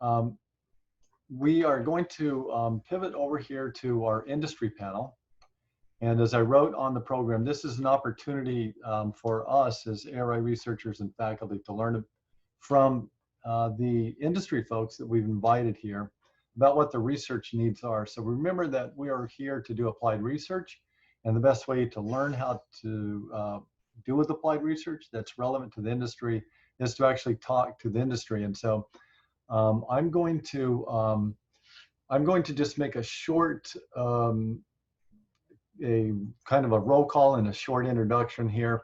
Um, we are going to pivot over here to our industry panel. And as I wrote on the program, this is an opportunity for us as ARI researchers and faculty to learn from the industry folks that we've invited here about what the research needs are. So remember that we are here to do applied research, and the best way to learn how to do with applied research that's relevant to the industry is to actually talk to the industry. And so I'm going to just make a short a kind of a roll call and a short introduction here,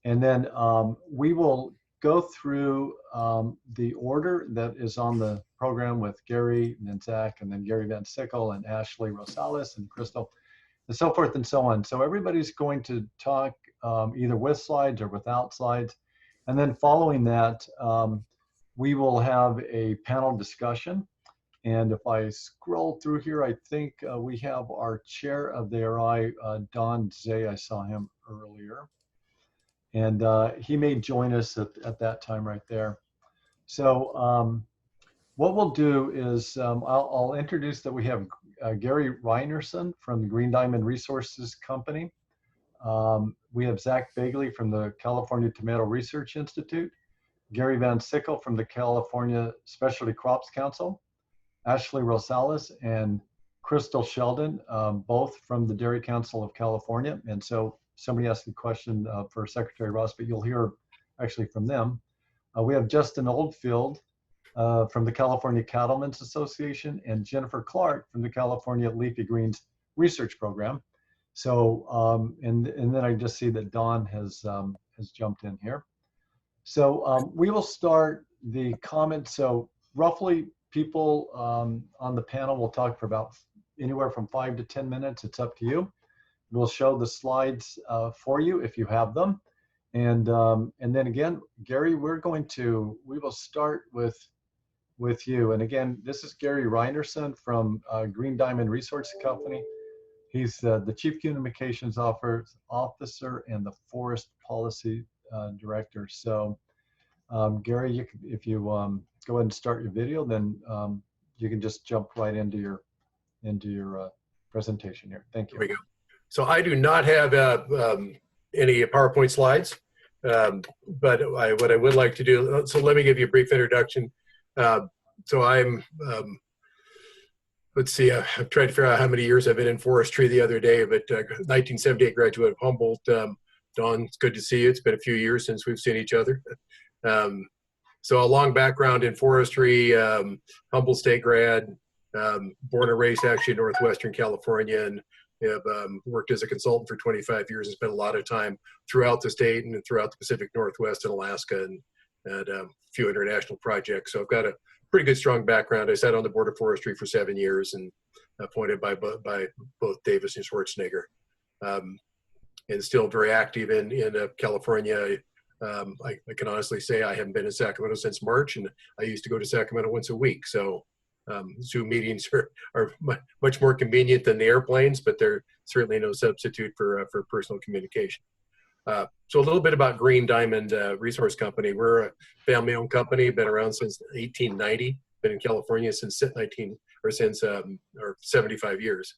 and then we will go through the order that is on the program with Gary and then Zach and then Gary Van Sickle and Ashley Rosales and Crystal and so forth and so on. So everybody's going to talk either with slides or without slides, and then following that we will have a panel discussion. And if I scroll through here, I think we have our chair of the ARI, Don Zay. I saw him earlier. And he may join us at that time right there. So what we'll do is I'll introduce that we have Gary Reinerson from the Green Diamond Resources Company. We have Zach Bagley from the California Tomato Research Institute, Gary Van Sickle from the California Specialty Crops Council, Ashley Rosales and Crystal Sheldon, both from the Dairy Council of California. And so somebody asked a question for Secretary Ross, but you'll hear actually from them. We have Justin Oldfield from the California Cattlemen's Association and Jennifer Clark from the California Leafy Greens Research Program. So, and then I just see that Don has jumped in here. So we will start the comments. So roughly people on the panel will talk for about anywhere from 5 to 10 minutes. It's up to you. We'll show the slides for you if you have them. And then again, Gary, we will start with you. And again, this is Gary Reinerson from Green Diamond Resource Company. He's the Chief Communications Officer and the Forest Policy Director. So Gary, if you go ahead and start your video, then you can just jump right into your presentation here. Thank you. There we go. So I do not have any PowerPoint slides, but what I would like to do, so let me give you a brief introduction. So I'm, let's see, I've tried to figure out how many years I've been in forestry the other day, but 1978 graduate of Humboldt. Don, it's good to see you. It's been a few years since we've seen each other. So a long background in forestry, Humboldt State grad, born and raised actually in Northwestern California, and have worked as a consultant for 25 years and spent a lot of time throughout the state and throughout the Pacific Northwest and Alaska, and a few international projects. So I've got a pretty good, strong background. I sat on the Board of Forestry for 7 years and appointed by both Davis and Schwarzenegger, and still very active in California. I can honestly say I haven't been in Sacramento since March, and I used to go to Sacramento once a week. So Zoom meetings are much more convenient than the airplanes, but they're certainly no substitute for personal communication. So a little bit about Green Diamond Resource Company. We're a family-owned company, been around since 1890, been in California since 75 years.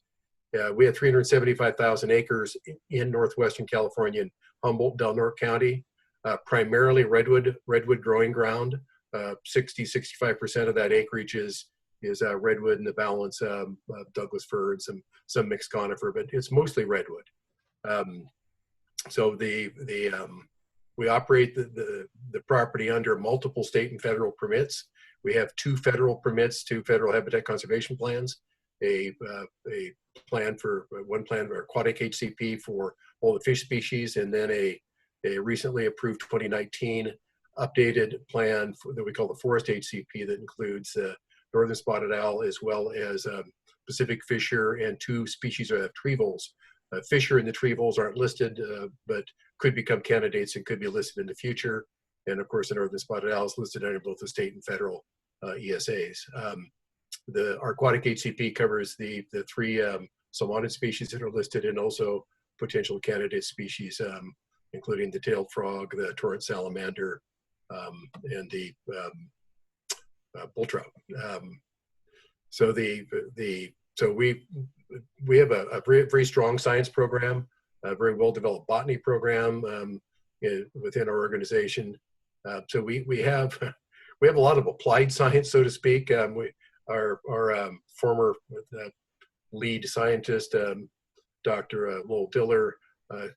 We have 375,000 acres in Northwestern California in Humboldt, Del Norte County. Primarily redwood growing ground. 60–65% of that acreage is redwood, and the balance Douglas fir and some mixed conifer, but it's mostly redwood. So we operate the property under multiple state and federal permits. We have 2 federal permits, 2 federal habitat conservation plans, one plan for aquatic HCP for all the fish species, and then a recently approved 2019 updated plan that we call the Forest HCP that includes northern spotted owl as well as Pacific fisher and 2 species of tree voles. Fisher and the tree voles aren't listed, but could become candidates and could be listed in the future. And of course, the northern spotted owl is listed under both the state and federal ESAs. Our aquatic HCP covers the 3 salmonid species that are listed, and also potential candidate species, including the tailed frog, the torrent salamander, and the bull trout. So so we have a very, very strong science program, a very well developed botany program within our organization. So we have we have a lot of applied science, so to speak. Our former lead scientist, Dr. Lowell Diller,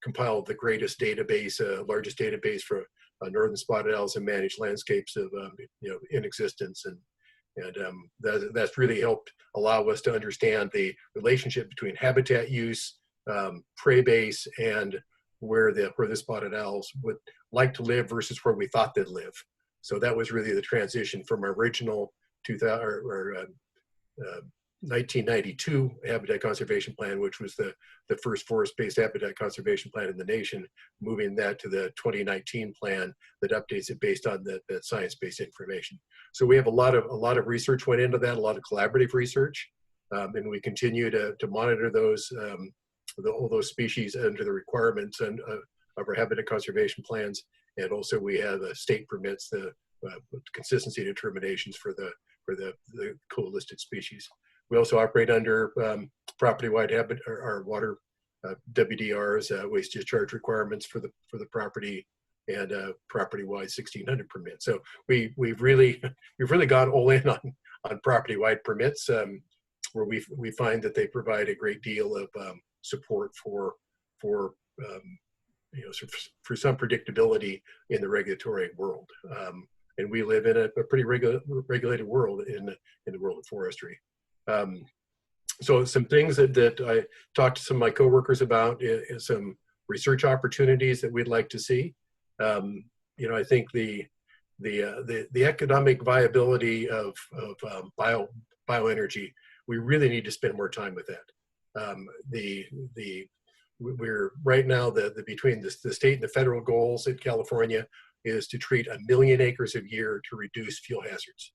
compiled the greatest database, largest database for northern spotted owls and managed landscapes of in existence, and that's really helped allow us to understand the relationship between habitat use, prey base, and where the spotted owls would like to live versus where we thought they'd live. So that was really the transition from our original 1992 habitat conservation plan, which was the first forest-based habitat conservation plan in the nation, moving that to the 2019 plan that updates it based on that science-based information. So we have a lot of research went into that, a lot of collaborative research, and we continue to monitor those all those species under the requirements of our habitat conservation plans, and also we have state permits, the consistency determinations for the co-listed species. We also operate under property-wide our water WDRs, waste discharge requirements for the property, and property-wide 1600 permits. So we've really gone all in on property-wide permits, where we find that they provide a great deal of support for some predictability in the regulatory world. And we live in a pretty regulated world in the world of forestry. So some things that I talked to some of my coworkers about is some research opportunities that we'd like to see. I think the economic viability of bioenergy, we really need to spend more time with that. We're right now between the state and the federal goals in California is to treat 1 million acres a year to reduce fuel hazards.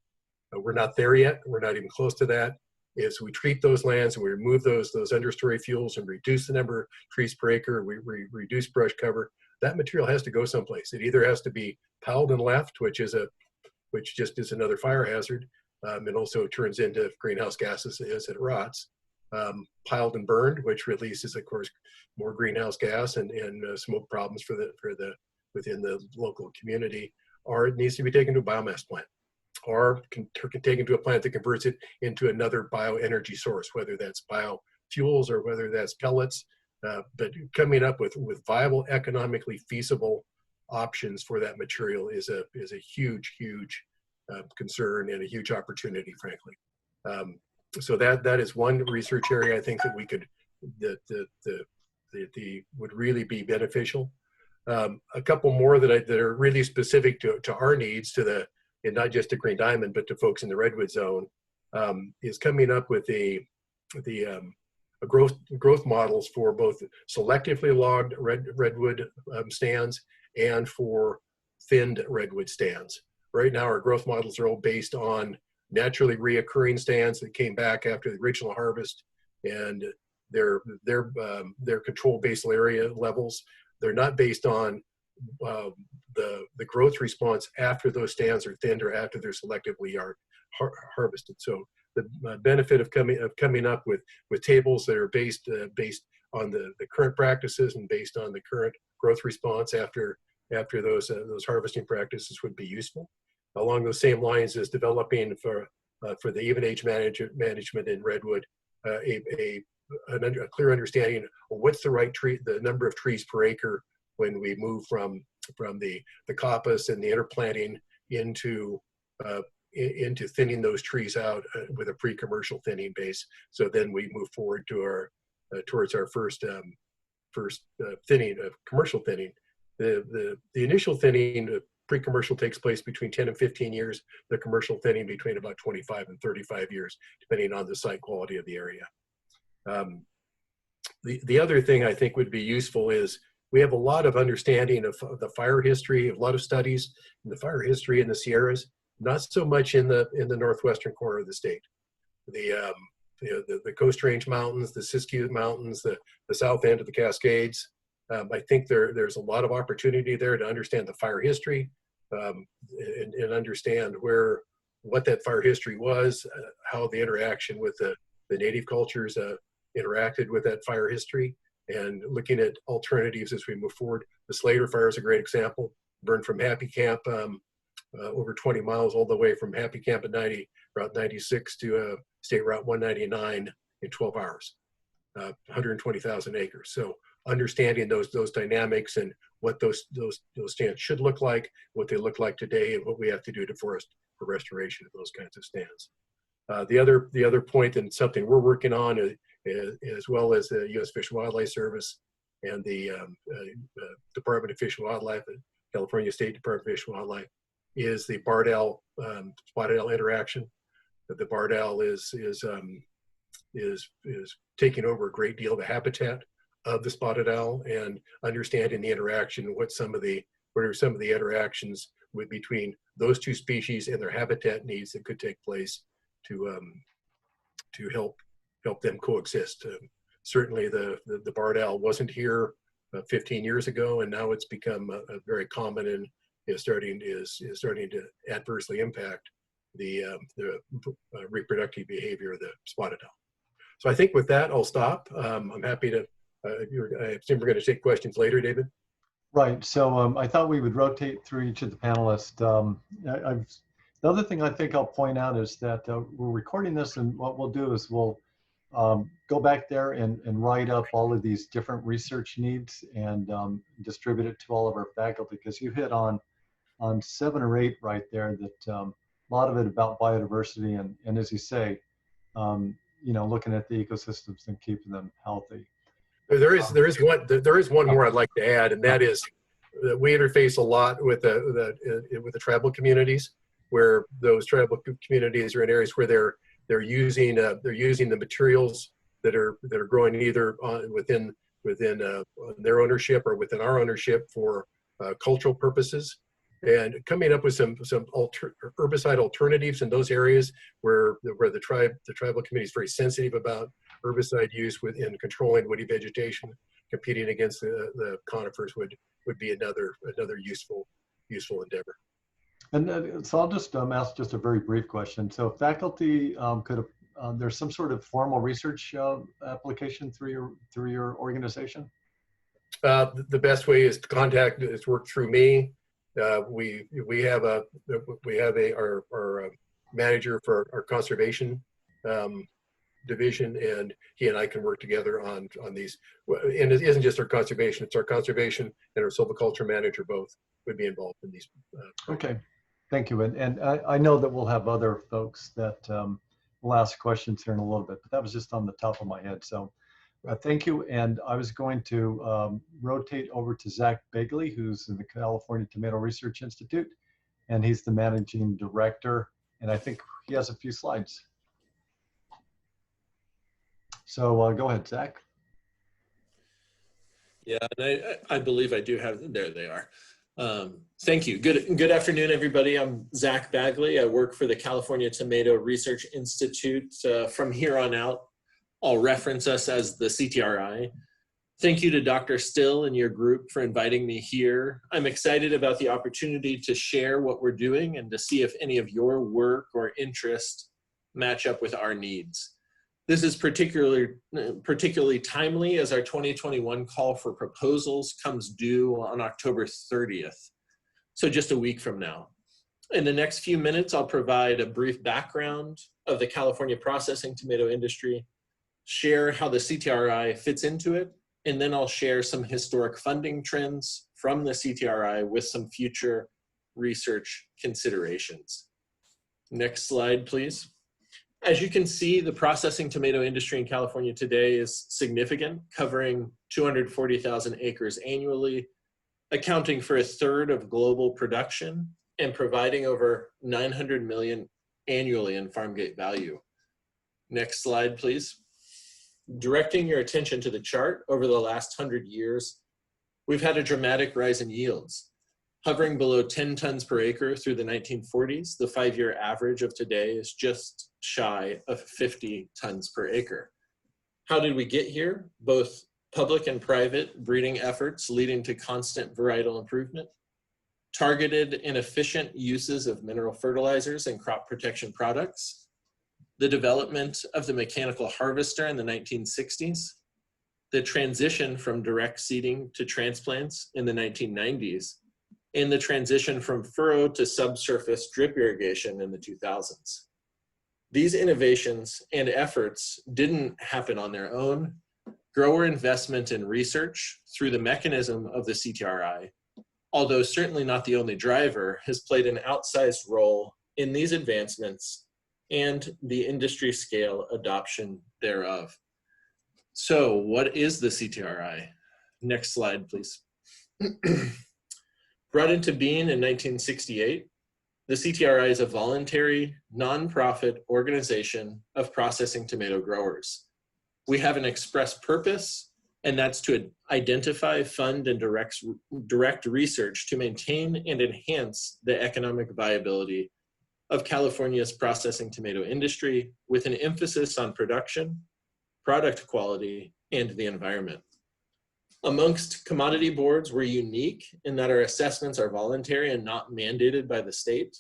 We're not there yet. We're not even close to that. As we treat those lands and we remove those understory fuels and reduce the number of trees per acre, we reduce brush cover, that material has to go someplace. It either has to be piled and left, which just is another fire hazard, and also turns into greenhouse gases as it rots. Piled and burned, which releases, of course, more greenhouse gas and smoke problems within the local community, or it needs to be taken to a biomass plant, or taken to a plant that converts it into another bioenergy source, whether that's biofuels or whether that's pellets. But coming up with viable, economically feasible options for that material is a huge concern and a huge opportunity, frankly. So that is one research area I think that we could would really be beneficial. A couple more that are really specific to our needs, and not just to Green Diamond, but to folks in the Redwood Zone, is coming up with growth models for both selectively logged redwood stands and for thinned redwood stands. Right now, our growth models are all based on naturally reoccurring stands that came back after the original harvest, and their control basal area levels. They're not based on the growth response after those stands are thinned or after they're selectively harvested. So the benefit of coming up with tables that are based on the current practices and based on the current growth response after those harvesting practices would be useful. Along those same lines as developing for the even age management in redwood, a clear understanding of what's the number of trees per acre when we move from the coppice and the interplanting into thinning those trees out with a pre-commercial thinning base. So then we move forward to towards our first thinning of commercial thinning. The initial thinning pre-commercial takes place between 10 and 15 years. The commercial thinning between about 25 and 35 years, depending on the site quality of the area. The other thing I think would be useful is we have a lot of understanding of the fire history, a lot of studies in the fire history in the Sierras, not so much in the northwestern corner of the state. The Coast Range Mountains, the Siskiyou Mountains, the south end of the Cascades. I think there's a lot of opportunity there to understand the fire history and understand where what that fire history was, how the interaction with the native cultures interacted with that fire history, and looking at alternatives as we move forward. The Slater Fire is a great example. Burned from Happy Camp over 20 miles all the way from Happy Camp at Route 96 to State Route 199 in 12 hours, 120,000 acres. So understanding those dynamics and what those stands should look like, what they look like today, and what we have to do for restoration of those kinds of stands. The other point, and something we're working on, as well as the U.S. Fish and Wildlife Service and the Department of Fish and Wildlife, California State Department of Fish and Wildlife, is the barred owl spotted owl interaction. The barred owl is taking over a great deal of the habitat of the spotted owl, and understanding the interaction, what are some of the interactions between those two species and their habitat needs that could take place to help them coexist. Certainly the barred owl wasn't here 15 years ago, and now it's become a very common and is starting to adversely impact the reproductive behavior of the spotted owl. So I think with that, I'll stop. I'm happy to, I assume we're going to take questions later, David. Right. So I thought we would rotate through each of the panelists. The other thing I think I'll point out is that we're recording this, and what we'll do is we'll go back there and write up all of these different research needs and distribute it to all of our faculty, because you hit on 7 or 8 right there, that a lot of it about biodiversity and as you say, looking at the ecosystems and keeping them healthy. There is one more I'd like to add, and that is that we interface a lot with the tribal communities, where those tribal communities are in areas where they're using the materials that are growing either within their ownership or within our ownership for cultural purposes, and coming up with some herbicide alternatives in those areas where the tribal community is very sensitive about herbicide use within controlling woody vegetation. Competing against the conifers would be another useful endeavor. And so I'll just ask just a very brief question. So faculty could there's some sort of formal research application through your organization? The best way is to work through me. We have our manager for our conservation division, and he and I can work together on these. And it isn't just our conservation; it's our conservation and our silviculture manager both would be involved in these. Okay, thank you. And I know that we'll have other folks that will ask questions here in a little bit, but that was just on the top of my head. So thank you. And I was going to rotate over to Zach Begley, who's in the California Tomato Research Institute, and he's the managing director. And I think he has a few slides. So go ahead, Zach. Yeah, and I believe I do have, there they are. Thank you. Good afternoon, everybody. I'm Zach Bagley. I work for the California Tomato Research Institute. From here on out, I'll reference us as the CTRI. Thank you to Dr. Still and your group for inviting me here. I'm excited about the opportunity to share what we're doing and to see if any of your work or interest match up with our needs. This is particularly timely as our 2021 call for proposals comes due on October 30th, so just a week from now. In the next few minutes, I'll provide a brief background of the California processing tomato industry, share how the CTRI fits into it, and then I'll share some historic funding trends from the CTRI with some future research considerations. Next slide, please. As you can see, the processing tomato industry in California today is significant, covering 240,000 acres annually, accounting for 1/3 of global production and providing over 900 million annually in farm gate value. Next slide, please. Directing your attention to the chart, over the last 100 years, we've had a dramatic rise in yields. Hovering below 10 tons per acre through the 1940s, the 5-year average of today is just shy of 50 tons per acre. How did we get here? Both public and private breeding efforts leading to constant varietal improvement, targeted and efficient uses of mineral fertilizers and crop protection products, the development of the mechanical harvester in the 1960s, the transition from direct seeding to transplants in the 1990s, and the transition from furrow to subsurface drip irrigation in the 2000s. These innovations and efforts didn't happen on their own. Grower investment in research through the mechanism of the CTRI, although certainly not the only driver, has played an outsized role in these advancements and the industry scale adoption thereof. So what is the CTRI? Next slide, please. Brought into being in 1968, the CTRI is a voluntary, nonprofit organization of processing tomato growers. We have an express purpose, and that's to identify, fund, and direct research to maintain and enhance the economic viability of California's processing tomato industry with an emphasis on production, product quality, and the environment. Amongst commodity boards, we're unique in that our assessments are voluntary and not mandated by the state.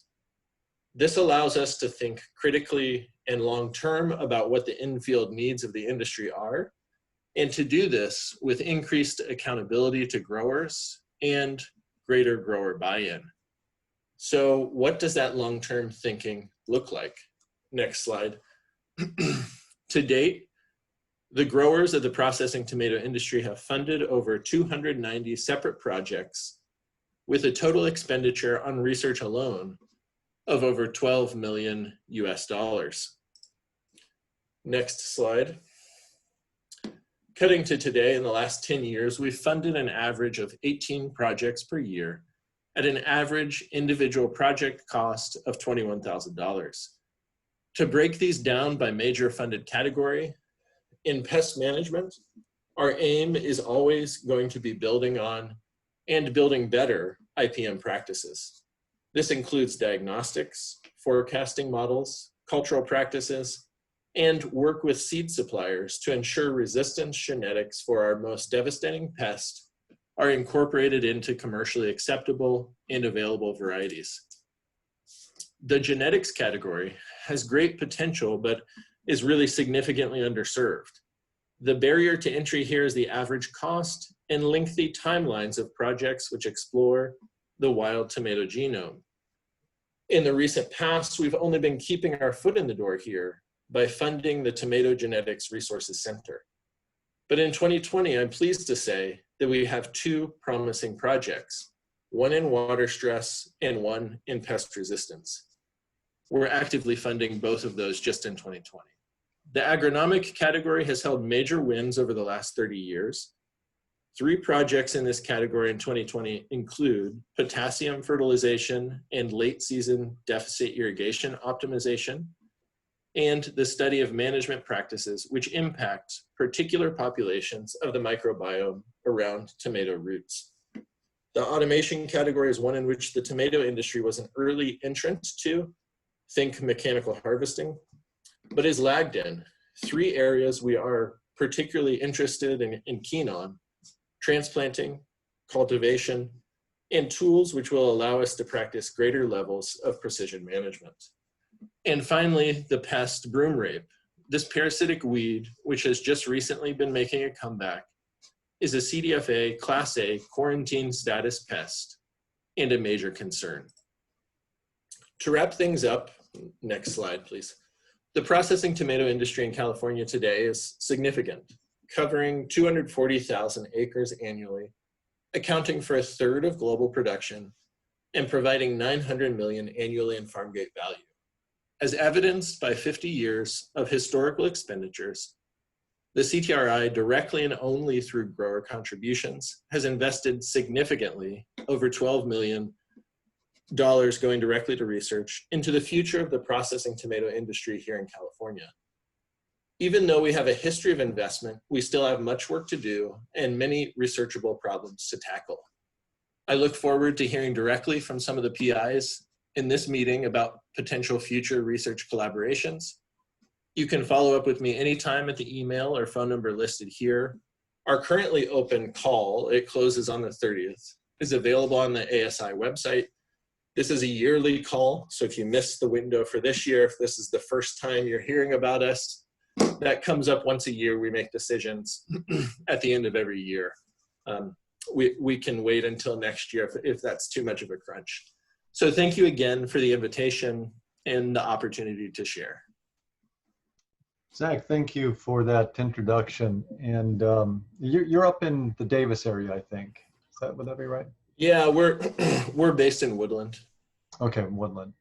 This allows us to think critically and long-term about what the in-field needs of the industry are, and to do this with increased accountability to growers and greater grower buy-in. So what does that long-term thinking look like? Next slide. To date, the growers of the processing tomato industry have funded over 290 separate projects with a total expenditure on research alone of over $12 million US. Next slide. Cutting to today, in the last 10 years, we've funded an average of 18 projects per year at an average individual project cost of $21,000. To break these down by major funded category, in pest management, our aim is always going to be building on and building better IPM practices. This includes diagnostics, forecasting models, cultural practices, and work with seed suppliers to ensure resistance genetics for our most devastating pests are incorporated into commercially acceptable and available varieties. The genetics category has great potential, but is really significantly underserved. The barrier to entry here is the average cost and lengthy timelines of projects which explore the wild tomato genome. In the recent past, we've only been keeping our foot in the door here by funding the Tomato Genetics Resources Center. But in 2020, I'm pleased to say that we have two promising projects, one in water stress and one in pest resistance. We're actively funding both of those just in 2020. The agronomic category has held major wins over the last 30 years. 3 projects in this category in 2020 include potassium fertilization and late season deficit irrigation optimization, and the study of management practices which impact particular populations of the microbiome around tomato roots. The automation category is one in which the tomato industry was an early entrant to, think mechanical harvesting, but is lagged in 3 areas we are particularly interested and keen on: transplanting, cultivation, and tools which will allow us to practice greater levels of precision management. And finally, the pest broom rape. This parasitic weed, which has just recently been making a comeback, is a CDFA Class A quarantine status pest and a major concern. To wrap things up, next slide, please. The processing tomato industry in California today is significant, covering 240,000 acres annually, accounting for 1/3 of global production, and providing $900 million annually in farm gate value. As evidenced by 50 years of historical expenditures, the CTRI, directly and only through grower contributions, has invested significantly, over $12 million going directly to research into the future of the processing tomato industry here in California. Even though we have a history of investment, we still have much work to do and many researchable problems to tackle. I look forward to hearing directly from some of the PIs in this meeting about potential future research collaborations. You can follow up with me anytime at the email or phone number listed here. Our currently open call, it closes on the 30th, is available on the ASI website. This is a yearly call, so if you missed the window for this year, if this is the first time you're hearing about us, that comes up once a year. We make decisions at the end of every year. We can wait until next year if that's too much of a crunch. So thank you again for the invitation and the opportunity to share. Zach, thank you for that introduction. And you're up in the Davis area, I think. Would that be right? Yeah, we're based in Woodland. Okay, Woodland.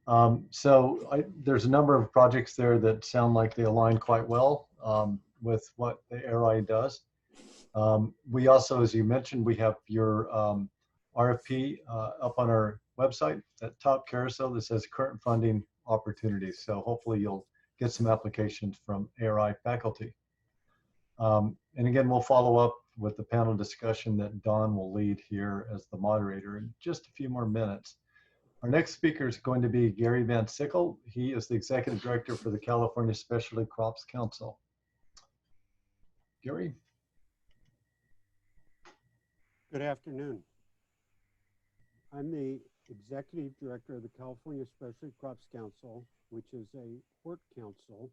There's a number of projects there that sound like they align quite well with what the ARI does. We also, as you mentioned, we have your RFP up on our website, that top carousel that says current funding opportunities. So hopefully you'll get some applications from ARI faculty. And again, we'll follow up with the panel discussion that Dawn will lead here as the moderator in just a few more minutes. Our next speaker is going to be Gary Van Sickle. He is the Executive Director for the California Specialty Crops Council. Gary? Good afternoon. I'm the Executive Director of the California Specialty Crops Council, which is a hort council,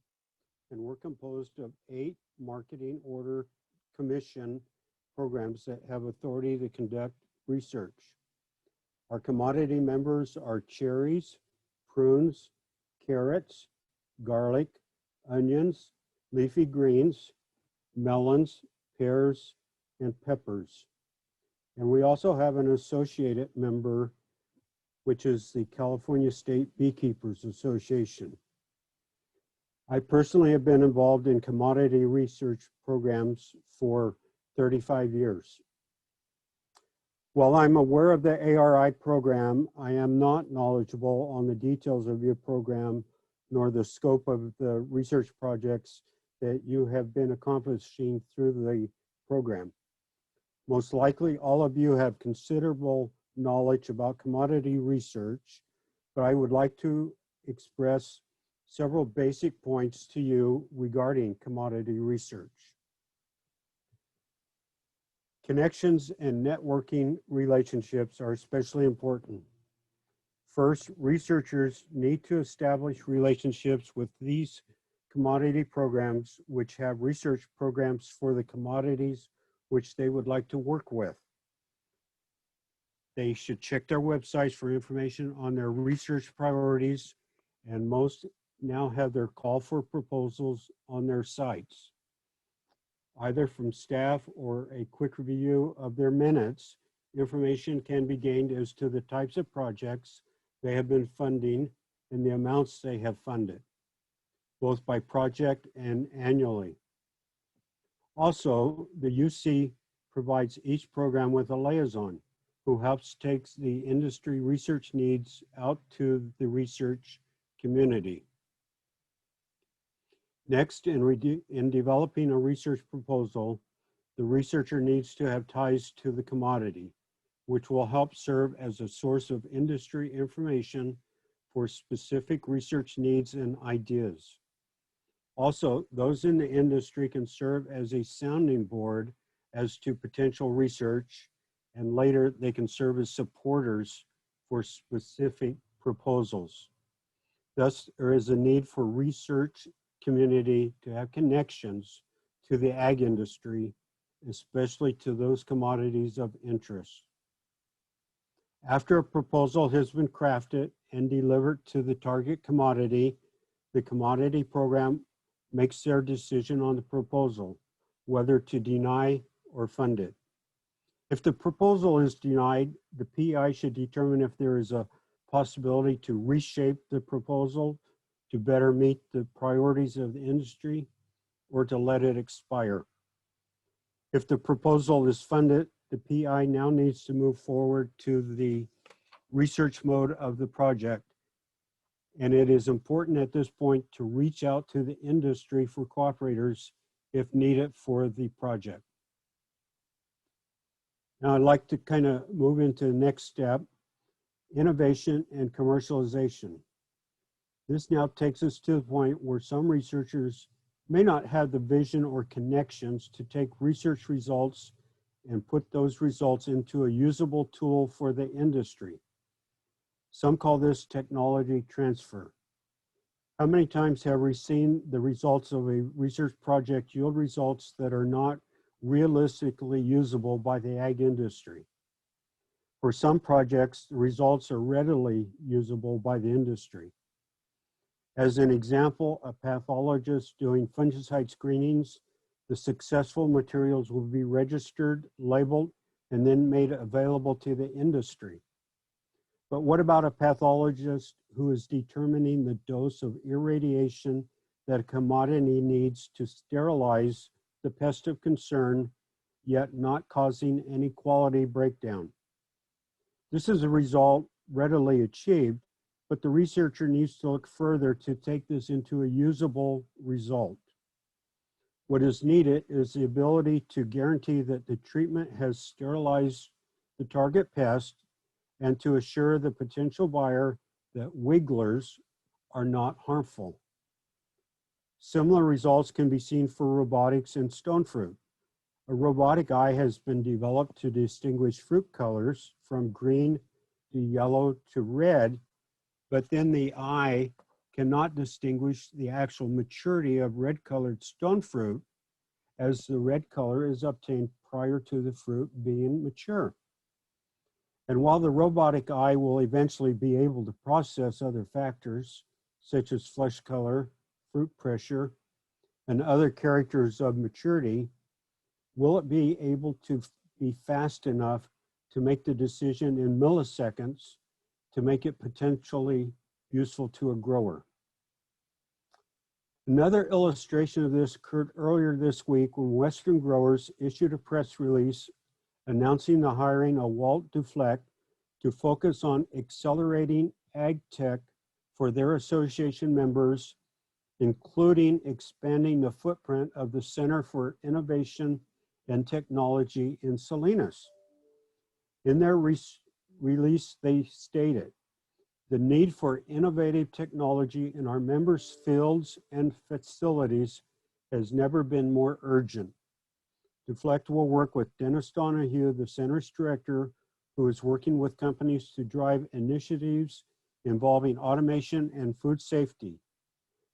and we're composed of 8 marketing order commission programs that have authority to conduct research. Our commodity members are cherries, prunes, carrots, garlic, onions, leafy greens, melons, pears, and peppers. And we also have an associated member, which is the California State Beekeepers Association. I personally have been involved in commodity research programs for 35 years. While I'm aware of the ARI program, I am not knowledgeable on the details of your program, nor the scope of the research projects that you have been accomplishing through the program. Most likely, all of you have considerable knowledge about commodity research, but I would like to express several basic points to you regarding commodity research. Connections and networking relationships are especially important. First, researchers need to establish relationships with these commodity programs, which have research programs for the commodities which they would like to work with. They should check their websites for information on their research priorities, and most now have their call for proposals on their sites. Either from staff or a quick review of their minutes, information can be gained as to the types of projects they have been funding and the amounts they have funded, both by project and annually. Also, the UC provides each program with a liaison who helps take the industry research needs out to the research community. Next, in developing a research proposal, the researcher needs to have ties to the commodity, which will help serve as a source of industry information for specific research needs and ideas. Also, those in the industry can serve as a sounding board as to potential research, and later they can serve as supporters for specific proposals. Thus, there is a need for research community to have connections to the ag industry, especially to those commodities of interest. After a proposal has been crafted and delivered to the target commodity, the commodity program makes their decision on the proposal, whether to deny or fund it. If the proposal is denied, the PI should determine if there is a possibility to reshape the proposal to better meet the priorities of the industry, or to let it expire. If the proposal is funded, the PI now needs to move forward to the research mode of the project. And it is important at this point to reach out to the industry for cooperators if needed for the project. Now I'd like to kind of move into the next step, innovation and commercialization. This now takes us to the point where some researchers may not have the vision or connections to take research results and put those results into a usable tool for the industry. Some call this technology transfer. How many times have we seen the results of a research project yield results that are not realistically usable by the ag industry? For some projects, the results are readily usable by the industry. As an example, a pathologist doing fungicide screenings, the successful materials will be registered, labeled, and then made available to the industry. But what about a pathologist who is determining the dose of irradiation that a commodity needs to sterilize the pest of concern, yet not causing any quality breakdown? This is a result readily achieved, but the researcher needs to look further to take this into a usable result. What is needed is the ability to guarantee that the treatment has sterilized the target pest and to assure the potential buyer that wigglers are not harmful. Similar results can be seen for robotics and stone fruit. A robotic eye has been developed to distinguish fruit colors from green to yellow to red, but then the eye cannot distinguish the actual maturity of red-colored stone fruit, as the red color is obtained prior to the fruit being mature. And while the robotic eye will eventually be able to process other factors, such as flesh color, fruit pressure, and other characters of maturity, will it be able to be fast enough to make the decision in milliseconds to make it potentially useful to a grower? Another illustration of this occurred earlier this week when Western growers issued a press release announcing the hiring of Walt Dufleck to focus on accelerating ag tech for their association members, including expanding the footprint of the Center for Innovation and Technology in Salinas. In their release, they stated, "The need for innovative technology in our members' fields and facilities has never been more urgent. Dufleck will work with Dennis Donahue, the center's director, who is working with companies to drive initiatives involving automation and food safety.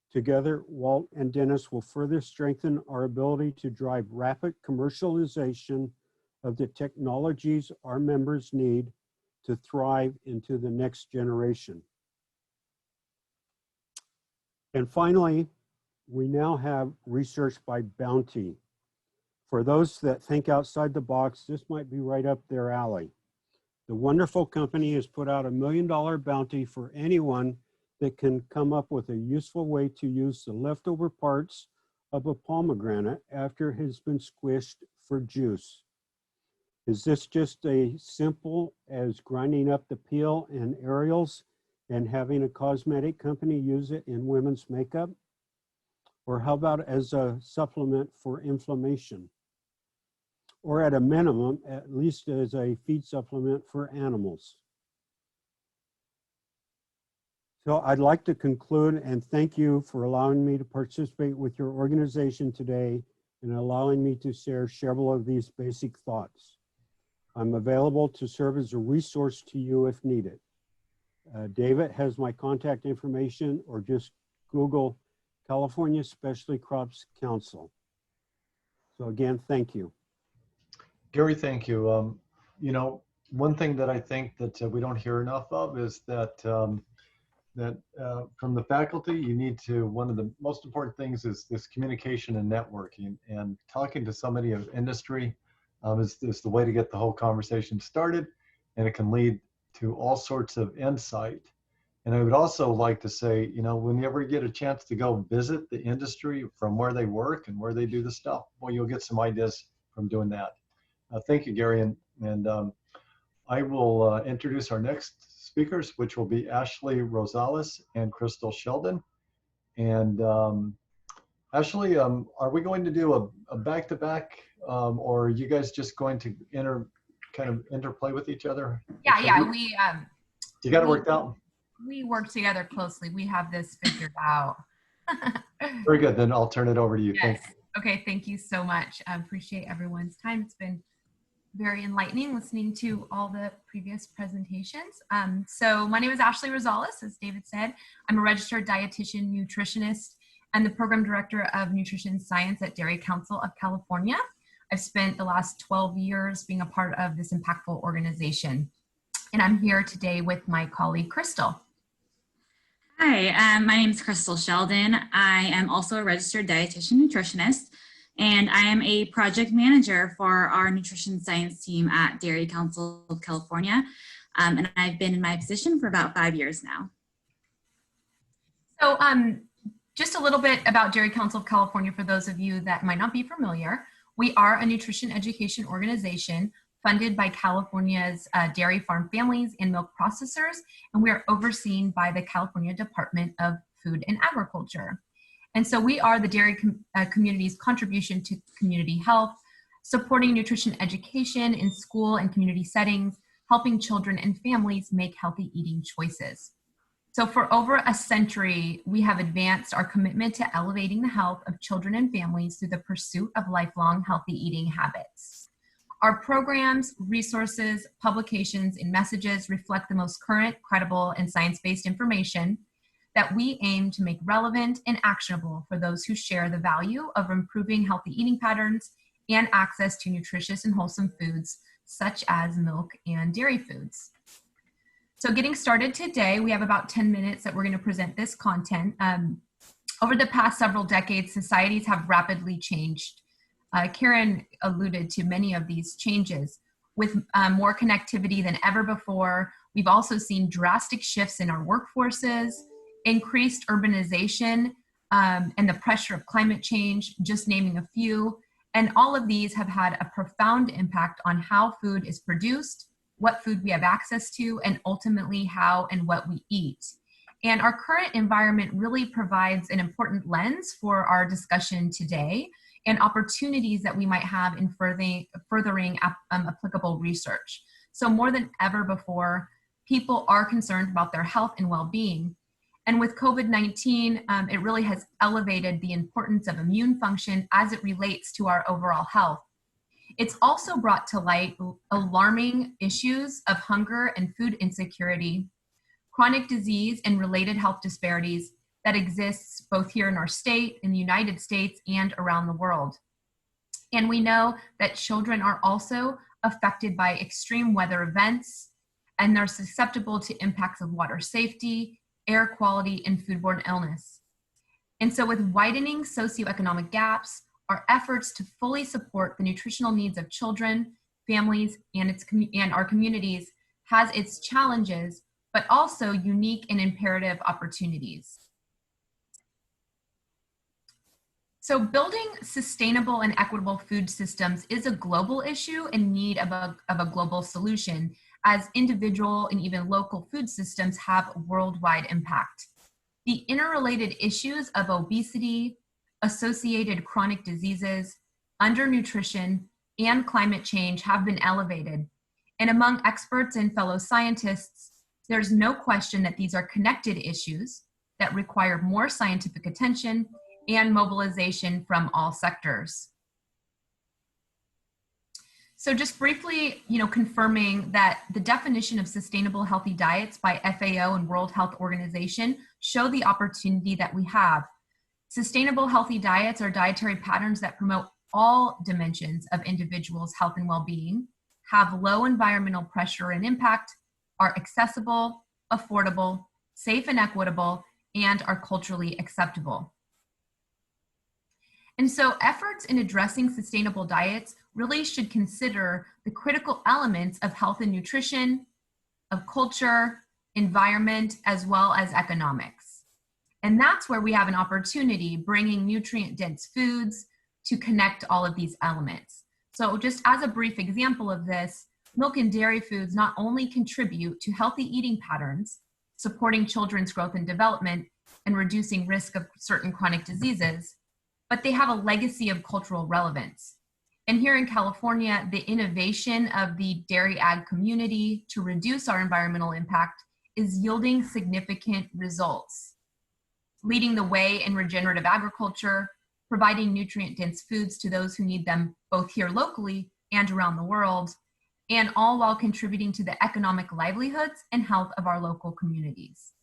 Together, Walt and Dennis will further strengthen our ability to drive rapid commercialization of the technologies our members need to thrive into the next generation." And finally, we now have research by bounty. For those that think outside the box, this might be right up their alley. The wonderful company has put out $1 million bounty for anyone that can come up with a useful way to use the leftover parts of a pomegranate after it has been squished for juice. Is this just as simple as grinding up the peel in Ariels and having a cosmetic company use it in women's makeup? Or how about as a supplement for inflammation? Or at a minimum, at least as a feed supplement for animals? So I'd like to conclude and thank you for allowing me to participate with your organization today and allowing me to share several of these basic thoughts. I'm available to serve as a resource to you if needed. David has my contact information, or just Google California Specialty Crops Council. So again, thank you. Gary, thank you. You know, one thing that I think that we don't hear enough of is that from the faculty, you need to, one of the most important things is this communication and networking, and talking to somebody of industry is the way to get the whole conversation started, and it can lead to all sorts of insight. And I would also like to say, you know, when you ever get a chance to go visit the industry from where they work and where they do the stuff, well, you'll get some ideas from doing that. Thank you, Gary, and I will introduce our next speakers, which will be Ashley Rosales and Crystal Sheldon. And Ashley, are we going to do a back-to-back, or are you guys just going to kind of interplay with each other? Yeah, you got it worked out? We work together closely. We have this figured out. Very good. Then I'll turn it over to you. Yes. Thank you. Okay, thank you so much. I appreciate everyone's time. It's been very enlightening listening to all the previous presentations. So my name is Ashley Rosales, as David said. I'm a registered dietitian nutritionist and the program director of nutrition science at Dairy Council of California. I've spent the last 12 years being a part of this impactful organization. And I'm here today with my colleague, Crystal. Hi, my name is Crystal Sheldon. I am also a registered dietitian nutritionist, and I am a project manager for our nutrition science team at Dairy Council of California. And I've been in my position for about 5 years now. So just a little bit about Dairy Council of California for those of you that might not be familiar. We are a nutrition education organization funded by California's dairy farm families and milk processors, and we are overseen by the California Department of Food and Agriculture. And so we are the dairy community's contribution to community health, supporting nutrition education in school and community settings, helping children and families make healthy eating choices. So for over a century, we have advanced our commitment to elevating the health of children and families through the pursuit of lifelong healthy eating habits. Our programs, resources, publications, and messages reflect the most current, credible, and science-based information that we aim to make relevant and actionable for those who share the value of improving healthy eating patterns and access to nutritious and wholesome foods, such as milk and dairy foods. So getting started today, we have about 10 minutes that we're going to present this content. Over the past several decades, societies have rapidly changed. Karen alluded to many of these changes. With more connectivity than ever before, we've also seen drastic shifts in our workforces, increased urbanization, and the pressure of climate change, just naming a few. And all of these have had a profound impact on how food is produced, what food we have access to, and ultimately how and what we eat. And our current environment really provides an important lens for our discussion today and opportunities that we might have in furthering applicable research. So more than ever before, people are concerned about their health and well-being. And with COVID-19, it really has elevated the importance of immune function as it relates to our overall health. It's also brought to light alarming issues of hunger and food insecurity, chronic disease and related health disparities that exists both here in our state, in the United States, and around the world. And we know that children are also affected by extreme weather events, and they're susceptible to impacts of water safety, air quality, and foodborne illness. And so with widening socioeconomic gaps, our efforts to fully support the nutritional needs of children, families, and our communities has its challenges, but also unique and imperative opportunities. So building sustainable and equitable food systems is a global issue in need of a global solution, as individual and even local food systems have worldwide impact. The interrelated issues of obesity, associated chronic diseases, undernutrition, and climate change have been elevated. And among experts and fellow scientists, there's no question that these are connected issues that require more scientific attention and mobilization from all sectors. So just briefly, confirming that the definition of sustainable healthy diets by FAO and World Health Organization show the opportunity that we have. Sustainable healthy diets are dietary patterns that promote all dimensions of individuals' health and well-being, have low environmental pressure and impact, are accessible, affordable, safe and equitable, and are culturally acceptable. And so efforts in addressing sustainable diets really should consider the critical elements of health and nutrition, of culture, environment, as well as economics. And that's where we have an opportunity, bringing nutrient-dense foods to connect all of these elements. So just as a brief example of this, milk and dairy foods not only contribute to healthy eating patterns, supporting children's growth and development, and reducing risk of certain chronic diseases, but they have a legacy of cultural relevance. And here in California, the innovation of the dairy ag community to reduce our environmental impact is yielding significant results, leading the way in regenerative agriculture, providing nutrient-dense foods to those who need them both here locally and around the world, and all while contributing to the economic livelihoods and health of our local communities.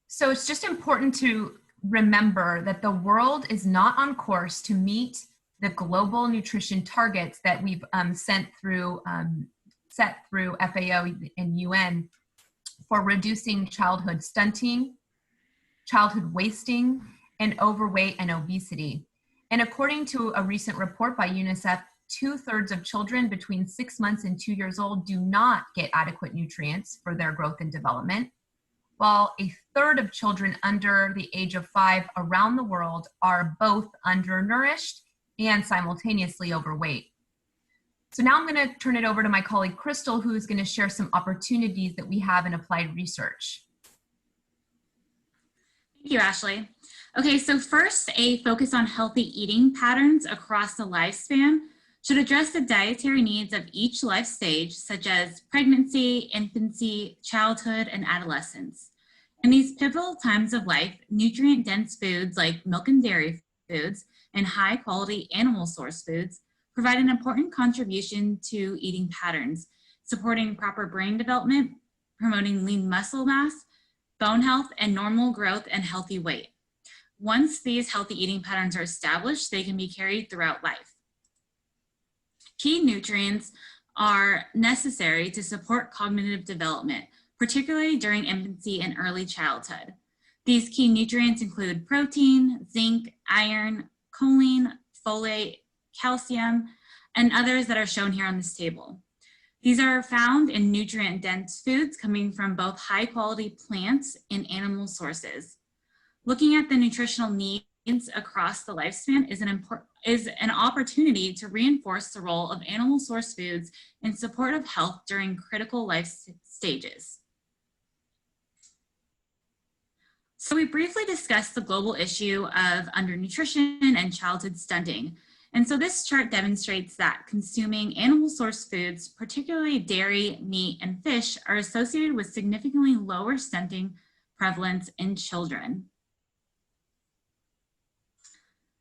So it's just important to remember that the world is not on course to meet the global nutrition targets that we've set through FAO and UN for reducing childhood stunting, childhood wasting, and overweight and obesity. And according to a recent report by UNICEF, 2/3 of children between 6 months and 2 years old do not get adequate nutrients for their growth and development, while 1/3 of children under the age of 5 around the world are both undernourished and simultaneously overweight. So now I'm going to turn it over to my colleague Crystal, who is going to share some opportunities that we have in applied research. Thank you, Ashley. Okay, so first, a focus on healthy eating patterns across the lifespan should address the dietary needs of each life stage, such as pregnancy, infancy, childhood, and adolescence. In these pivotal times of life, nutrient-dense foods like milk and dairy foods and high-quality animal source foods provide an important contribution to eating patterns, supporting proper brain development, promoting lean muscle mass, bone health, and normal growth and healthy weight. Once these healthy eating patterns are established, they can be carried throughout life. Key nutrients are necessary to support cognitive development, particularly during infancy and early childhood. These key nutrients include protein, zinc, iron, choline, folate, calcium, and others that are shown here on this table. These are found in nutrient-dense foods coming from both high-quality plants and animal sources. Looking at the nutritional needs across the lifespan is an opportunity to reinforce the role of animal source foods in support of health during critical life stages. So we briefly discussed the global issue of undernutrition and childhood stunting. And so this chart demonstrates that consuming animal source foods, particularly dairy, meat, and fish, are associated with significantly lower stunting prevalence in children.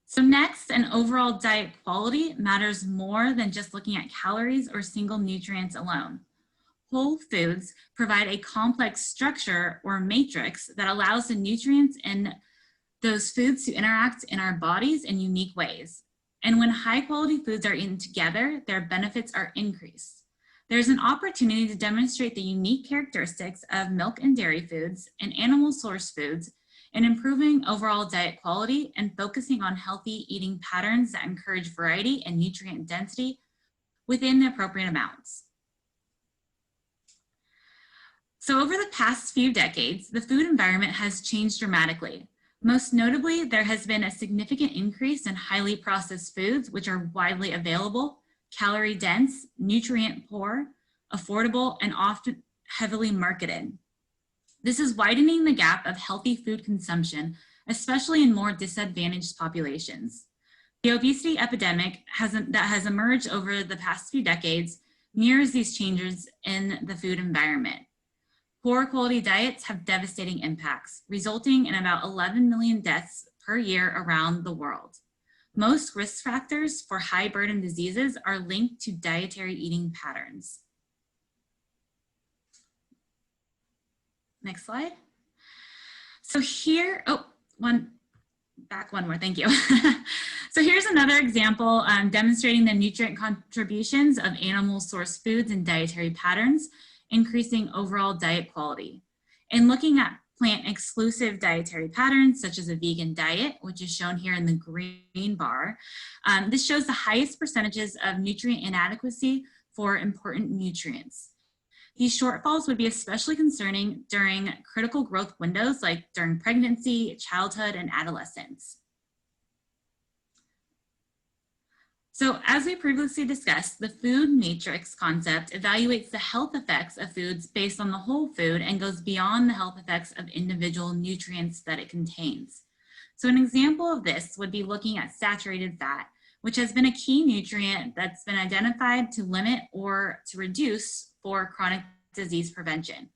So next, an overall diet quality matters more than just looking at calories or single nutrients alone. Whole foods provide a complex structure or matrix that allows the nutrients in those foods to interact in our bodies in unique ways. And when high quality foods are eaten together, their benefits are increased. There's an opportunity to demonstrate the unique characteristics of milk and dairy foods and animal source foods in improving overall diet quality and focusing on healthy eating patterns that encourage variety and nutrient density within the appropriate amounts. So over the past few decades, the food environment has changed dramatically. Most notably, there has been a significant increase in highly processed foods, which are widely available, calorie dense, nutrient poor, affordable, and often heavily marketed. This is widening the gap of healthy food consumption, especially in more disadvantaged populations. The obesity epidemic that has emerged over the past few decades mirrors these changes in the food environment. Poor quality diets have devastating impacts, resulting in about 11 million deaths per year around the world. Most risk factors for high burden diseases are linked to dietary eating patterns. Next slide. So here, back one more, thank you. So here's another example demonstrating the nutrient contributions of animal source foods and dietary patterns, increasing overall diet quality. In looking at plant exclusive dietary patterns, such as a vegan diet, which is shown here in the green bar, this shows the highest percentages of nutrient inadequacy for important nutrients. These shortfalls would be especially concerning during critical growth windows like during pregnancy, childhood, and adolescence. So as we previously discussed, the food matrix concept evaluates the health effects of foods based on the whole food and goes beyond the health effects of individual nutrients that it contains. So an example of this would be looking at saturated fat, which has been a key nutrient that's been identified to limit or to reduce for chronic disease prevention.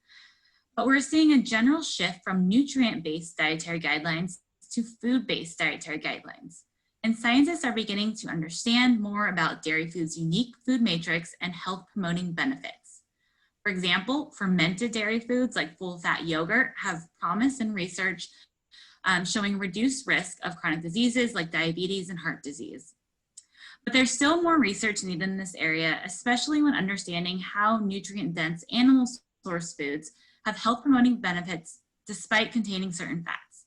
But we're seeing a general shift from nutrient-based dietary guidelines to food-based dietary guidelines. and scientists are beginning to understand more about dairy food's unique food matrix and health promoting benefits. For example, fermented dairy foods like full-fat yogurt have promise in research showing reduced risk of chronic diseases like diabetes and heart disease. But there's still more research needed in this area, especially when understanding how nutrient-dense animal source foods have health-promoting benefits despite containing certain fats.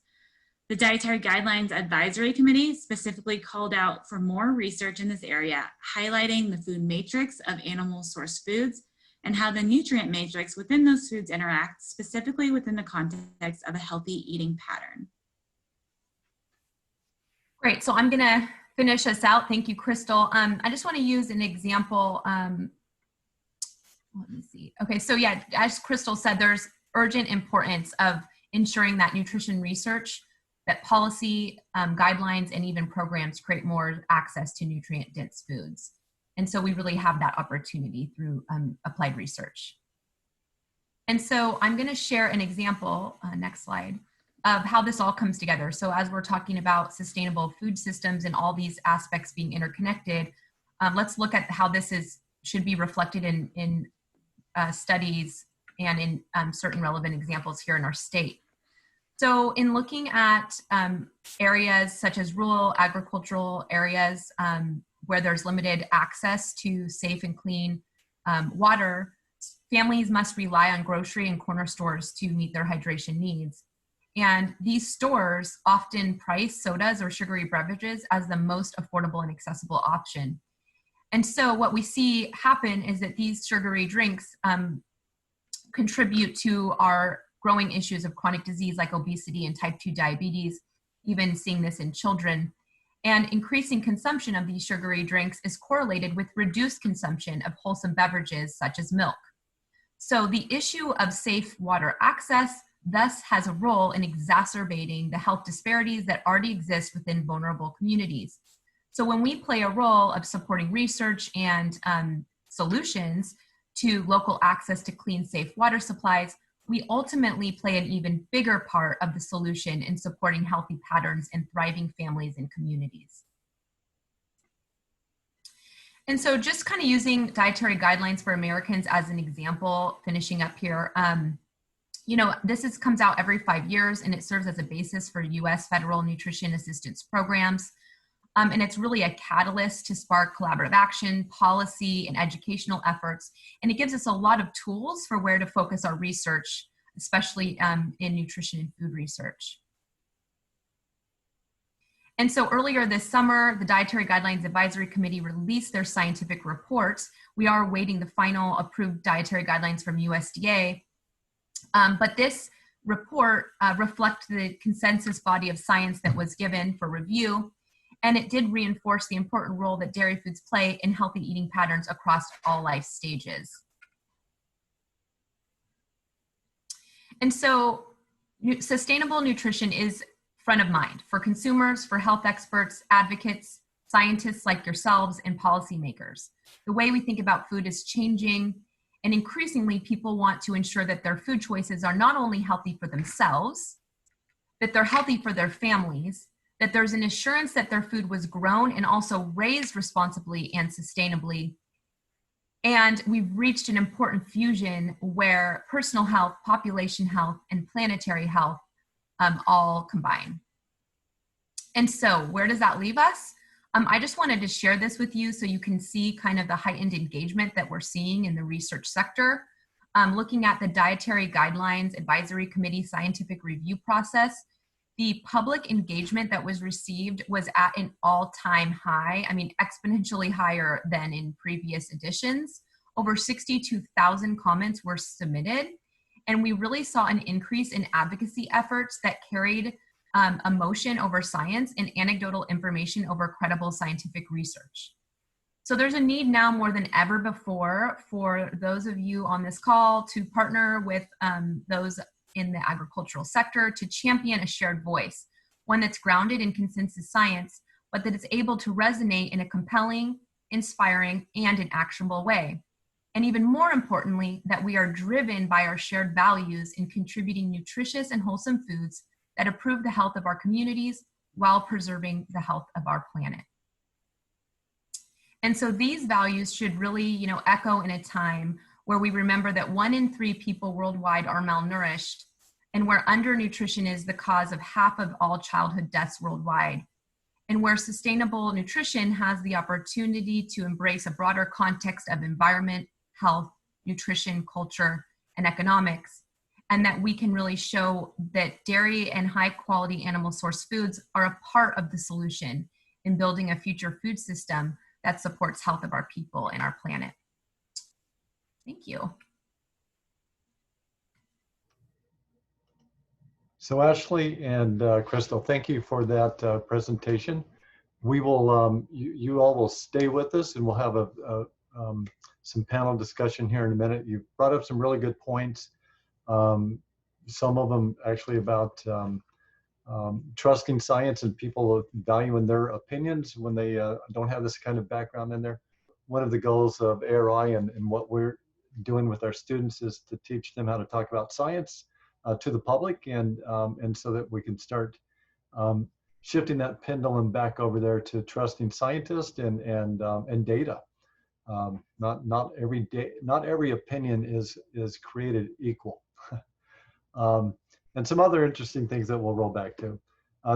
The Dietary Guidelines Advisory Committee specifically called out for more research in this area, highlighting the food matrix of animal source foods and how the nutrient matrix within those foods interact specifically within the context of a healthy eating pattern. Great, so I'm gonna finish us out. Thank you, Crystal. I just wanna use an example. Let me see. Okay, so yeah, as Crystal said, there's urgent importance of ensuring that nutrition research, that policy, guidelines, and even programs create more access to nutrient-dense foods. And so we really have that opportunity through applied research. And so I'm gonna share an example, next slide, of how this all comes together. So as we're talking about sustainable food systems and all these aspects being interconnected, let's look at how this should be reflected in studies and in certain relevant examples here in our state. So in looking at areas such as rural agricultural areas where there's limited access to safe and clean water, families must rely on grocery and corner stores to meet their hydration needs. And these stores often price sodas or sugary beverages as the most affordable and accessible option. And so what we see happen is that these sugary drinks contribute to our growing issues of chronic disease like obesity and type 2 diabetes, even seeing this in children. And increasing consumption of these sugary drinks is correlated with reduced consumption of wholesome beverages such as milk. So the issue of safe water access thus has a role in exacerbating the health disparities that already exist within vulnerable communities. So when we play a role of supporting research and solutions to local access to clean, safe water supplies, we ultimately play an even bigger part of the solution in supporting healthy patterns and thriving families and communities. And so just kind of using dietary guidelines for Americans as an example, finishing up here, you know, this comes out every 5 years and it serves as a basis for US federal nutrition assistance programs. And it's really a catalyst to spark collaborative action, policy, and educational efforts. And it gives us a lot of tools for where to focus our research, especially in nutrition and food research. And so earlier this summer, the Dietary Guidelines Advisory Committee released their scientific reports. We are awaiting the final approved dietary guidelines from USDA. But this report reflects the consensus body of science that was given for review. And it did reinforce the important role that dairy foods play in healthy eating patterns across all life stages. And so sustainable nutrition is front of mind for consumers, for health experts, advocates, scientists like yourselves, and policymakers. The way we think about food is changing, and increasingly people want to ensure that their food choices are not only healthy for themselves, that they're healthy for their families, that there's an assurance that their food was grown and also raised responsibly and sustainably. And we've reached an important fusion where personal health, population health, and planetary health all combine. And so where does that leave us? I just wanted to share this with you so you can see kind of the heightened engagement that we're seeing in the research sector. Looking at the Dietary Guidelines Advisory Committee scientific review process, the public engagement that was received was at an all-time high. I mean, exponentially higher than in previous editions. Over 62,000 comments were submitted. And we really saw an increase in advocacy efforts that carried emotion over science and anecdotal information over credible scientific research. So there's a need now more than ever before for those of you on this call to partner with those in the agricultural sector to champion a shared voice, one that's grounded in consensus science, but that is able to resonate in a compelling, inspiring, and an actionable way. And even more importantly, that we are driven by our shared values in contributing nutritious and wholesome foods that improve the health of our communities while preserving the health of our planet. And so these values should really, echo in a time where we remember that 1 in 3 people worldwide are malnourished, and where undernutrition is the cause of half of all childhood deaths worldwide, and where sustainable nutrition has the opportunity to embrace a broader context of environment, health, nutrition, culture, and economics, and that we can really show that dairy and high quality animal source foods are a part of the solution in building a future food system that supports health of our people and our planet. Thank you. So Ashley and Crystal, thank you for that presentation. We will, you all will stay with us, and we'll have some panel discussion here in a minute. You brought up some really good points. Some of them actually about trusting science and people valuing their opinions when they don't have this kind of background in there. One of the goals of ARI and what we're doing with our students is to teach them how to talk about science to the public, and so that we can start shifting that pendulum back over there to trusting scientists and data. Not every opinion is created equal. And some other interesting things that we'll roll back to.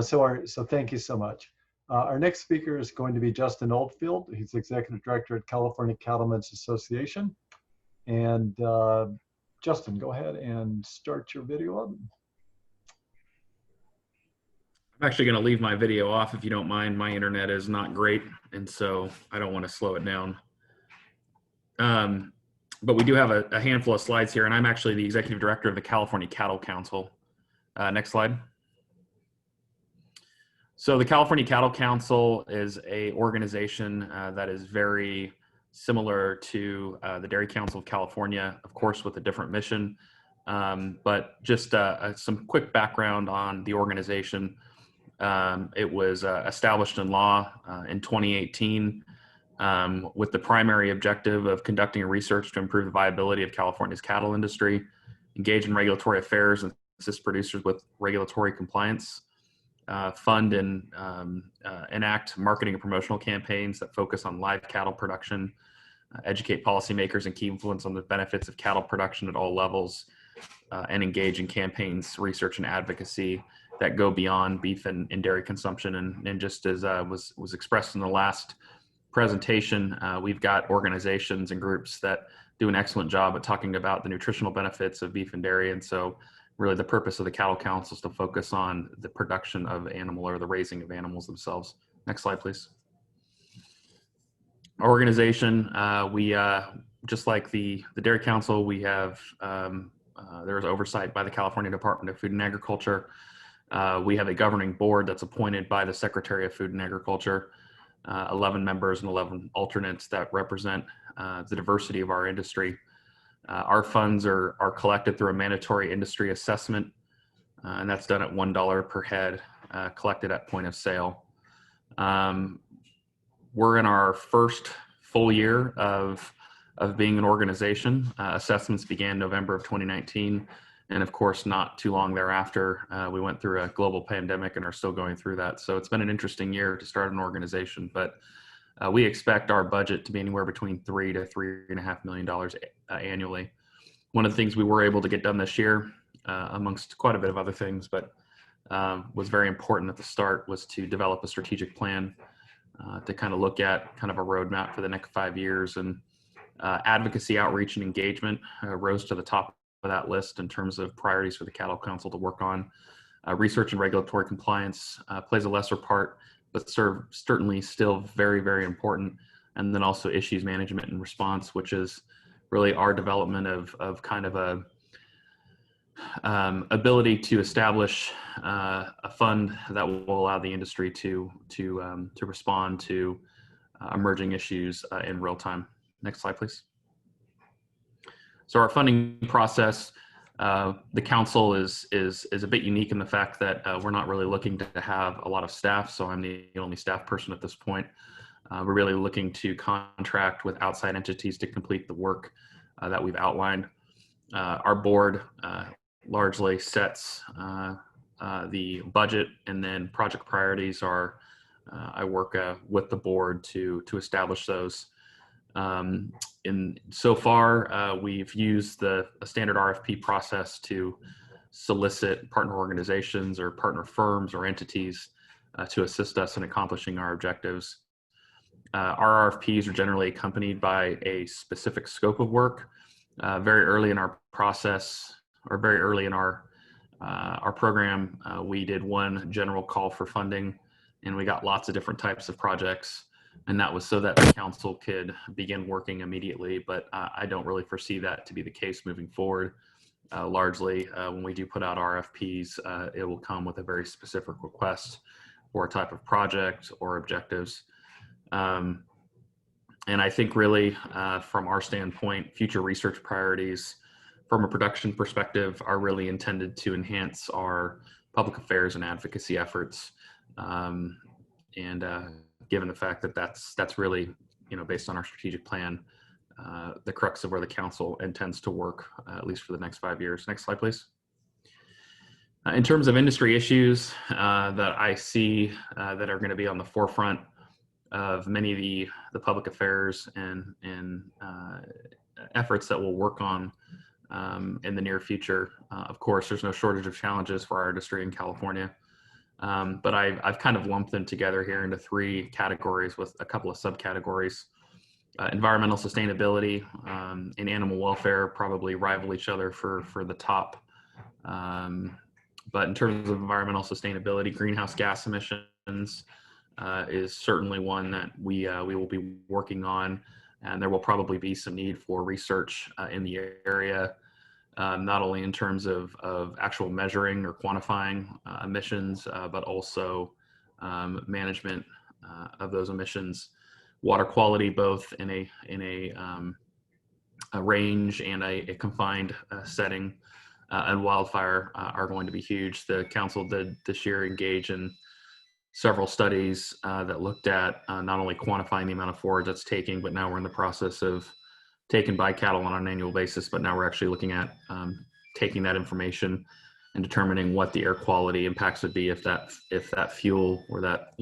So thank you so much. Our next speaker is going to be Justin Oldfield. He's Executive Director at California Cattlemen's Association. And Justin, go ahead and start your video up. I'm actually going to leave my video off if you don't mind. My internet is not great, and so I don't want to slow it down. But we do have a handful of slides here, and I'm actually the Executive Director of the California Cattle Council. Next slide. So the California Cattle Council is an organization that is very similar to the Dairy Council of California, of course, with a different mission. But just some quick background on the organization. It was established in law in 2018 with the primary objective of conducting research to improve the viability of California's cattle industry, engage in regulatory affairs and assist producers with regulatory compliance, fund and enact marketing and promotional campaigns that focus on live cattle production, educate policymakers and key influence on the benefits of cattle production at all levels, and engage in campaigns, research, and advocacy that go beyond beef and dairy consumption. And just as was expressed in the last presentation, we've got organizations and groups that do an excellent job at talking about the nutritional benefits of beef and dairy. And so really the purpose of the Cattle Council is to focus on the production of animal or the raising of animals themselves. Next slide, please. Our organization, we just like the Dairy Council, we have there is oversight by the California Department of Food and Agriculture. We have a governing board that's appointed by the Secretary of Food and Agriculture, 11 members and 11 alternates that represent the diversity of our industry. Our funds are collected through a mandatory industry assessment, and that's done at $1 per head, collected at point of sale. We're in our first full year of being an organization. Assessments began November of 2019. And of course, not too long thereafter, we went through a global pandemic and are still going through that. So it's been an interesting year to start an organization, but we expect our budget to be anywhere between $3 to $3.5 million annually. One of the things we were able to get done this year, amongst quite a bit of other things, but was very important at the start, was to develop a strategic plan to kind of look at kind of a roadmap for the next 5 years. And advocacy, outreach, and engagement rose to the top of that list in terms of priorities for the Cattle Council to work on. Research and regulatory compliance plays a lesser part, but certainly still very, very important. And then also issues management and response, which is really our development of kind of a ability to establish a fund that will allow the industry to respond to emerging issues in real time. Next slide, please. So our funding process, the council is a bit unique in the fact that we're not really looking to have a lot of staff. So I'm the only staff person at this point. We're really looking to contract with outside entities to complete the work that we've outlined. Our board largely sets the budget, and then project priorities are, I work with the board to establish those. So far, we've used a standard RFP process to solicit partner organizations or partner firms or entities to assist us in accomplishing our objectives. Our RFPs are generally accompanied by a specific scope of work. Very early in our process, or very early in our program, we did one general call for funding, and we got lots of different types of projects. And that was so that the council could begin working immediately. But I don't really foresee that to be the case moving forward. Largely, when we do put out RFPs, it will come with a very specific request for a type of project or objectives. And I think really, from our standpoint, future research priorities from a production perspective are really intended to enhance our public affairs and advocacy efforts. Given the fact that that's really, based on our strategic plan, the crux of where the council intends to work, at least for the next 5 years. Next slide, please. In terms of industry issues that I see that are going to be on the forefront of many of the public affairs and efforts that we'll work on in the near future, of course, there's no shortage of challenges for our industry in California. But I've kind of lumped them together here into 3 categories with a couple of subcategories. Environmental sustainability and animal welfare probably rival each other for the top. But in terms of environmental sustainability, greenhouse gas emissions is certainly one that we will be working on, and there will probably be some need for research in the area. Not only in terms of actual measuring or quantifying emissions, but also management of those emissions, water quality, both in a range and a confined setting, and wildfire are going to be huge. The council did this year engage in several studies that looked at not only quantifying the amount of forage that's taking, but now we're in the process of taken by cattle on an annual basis, but now we're actually looking at taking that information and determining what the air quality impacts would be if that fuel or that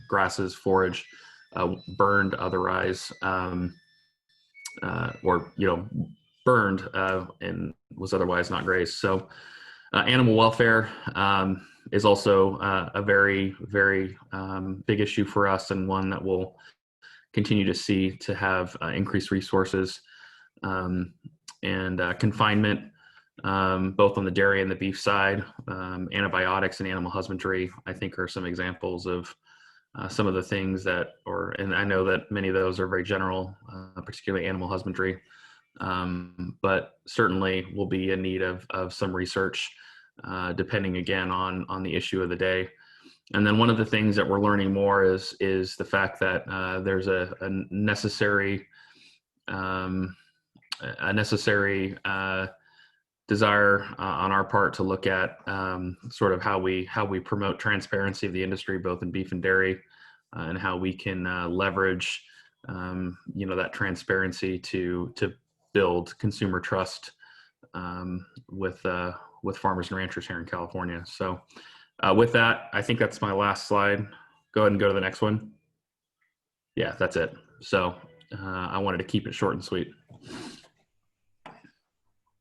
grasses forage burned otherwise, or burned and was otherwise not grazed. So animal welfare is also a very, very big issue for us, and one that we'll continue to see to have increased resources. Confinement, both on the dairy and the beef side, antibiotics and animal husbandry, I think are some examples of some of the things and I know that many of those are very general, particularly animal husbandry, but certainly will be in need of some research, depending again on the issue of the day. And then one of the things that we're learning more is the fact that there's a necessary desire on our part to look at sort of how we promote transparency of the industry, both in beef and dairy, and how we can leverage that transparency to build consumer trust with farmers and ranchers here in California. So with that, I think that's my last slide. Go ahead and go to the next one. Yeah, that's it. So I wanted to keep it short and sweet.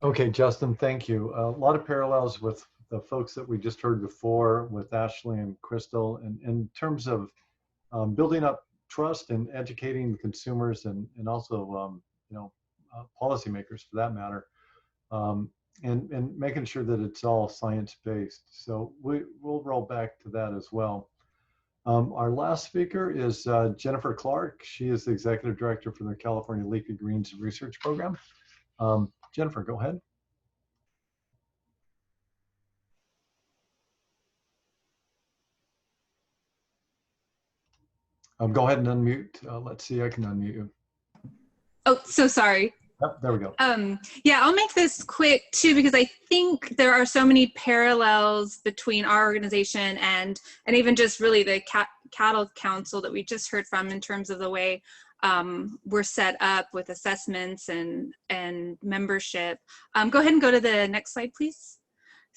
Okay, Justin, thank you. A lot of parallels with the folks that we just heard before with Ashley and Crystal, and in terms of building up trust and educating consumers and also policymakers for that matter, and making sure that it's all science-based. So we'll roll back to that as well. Our last speaker is Jennifer Clark. She is the Executive Director for the California Leafy Greens Research Program. Jennifer, go ahead. Go ahead and unmute. Let's see, I can unmute you. Oh, so sorry. Yep, there we go. Yeah, I'll make this quick too, because I think there are so many parallels between our organization and even just really the Cattle Council that we just heard from in terms of the way we're set up with assessments and membership. Go ahead and go to the next slide, please.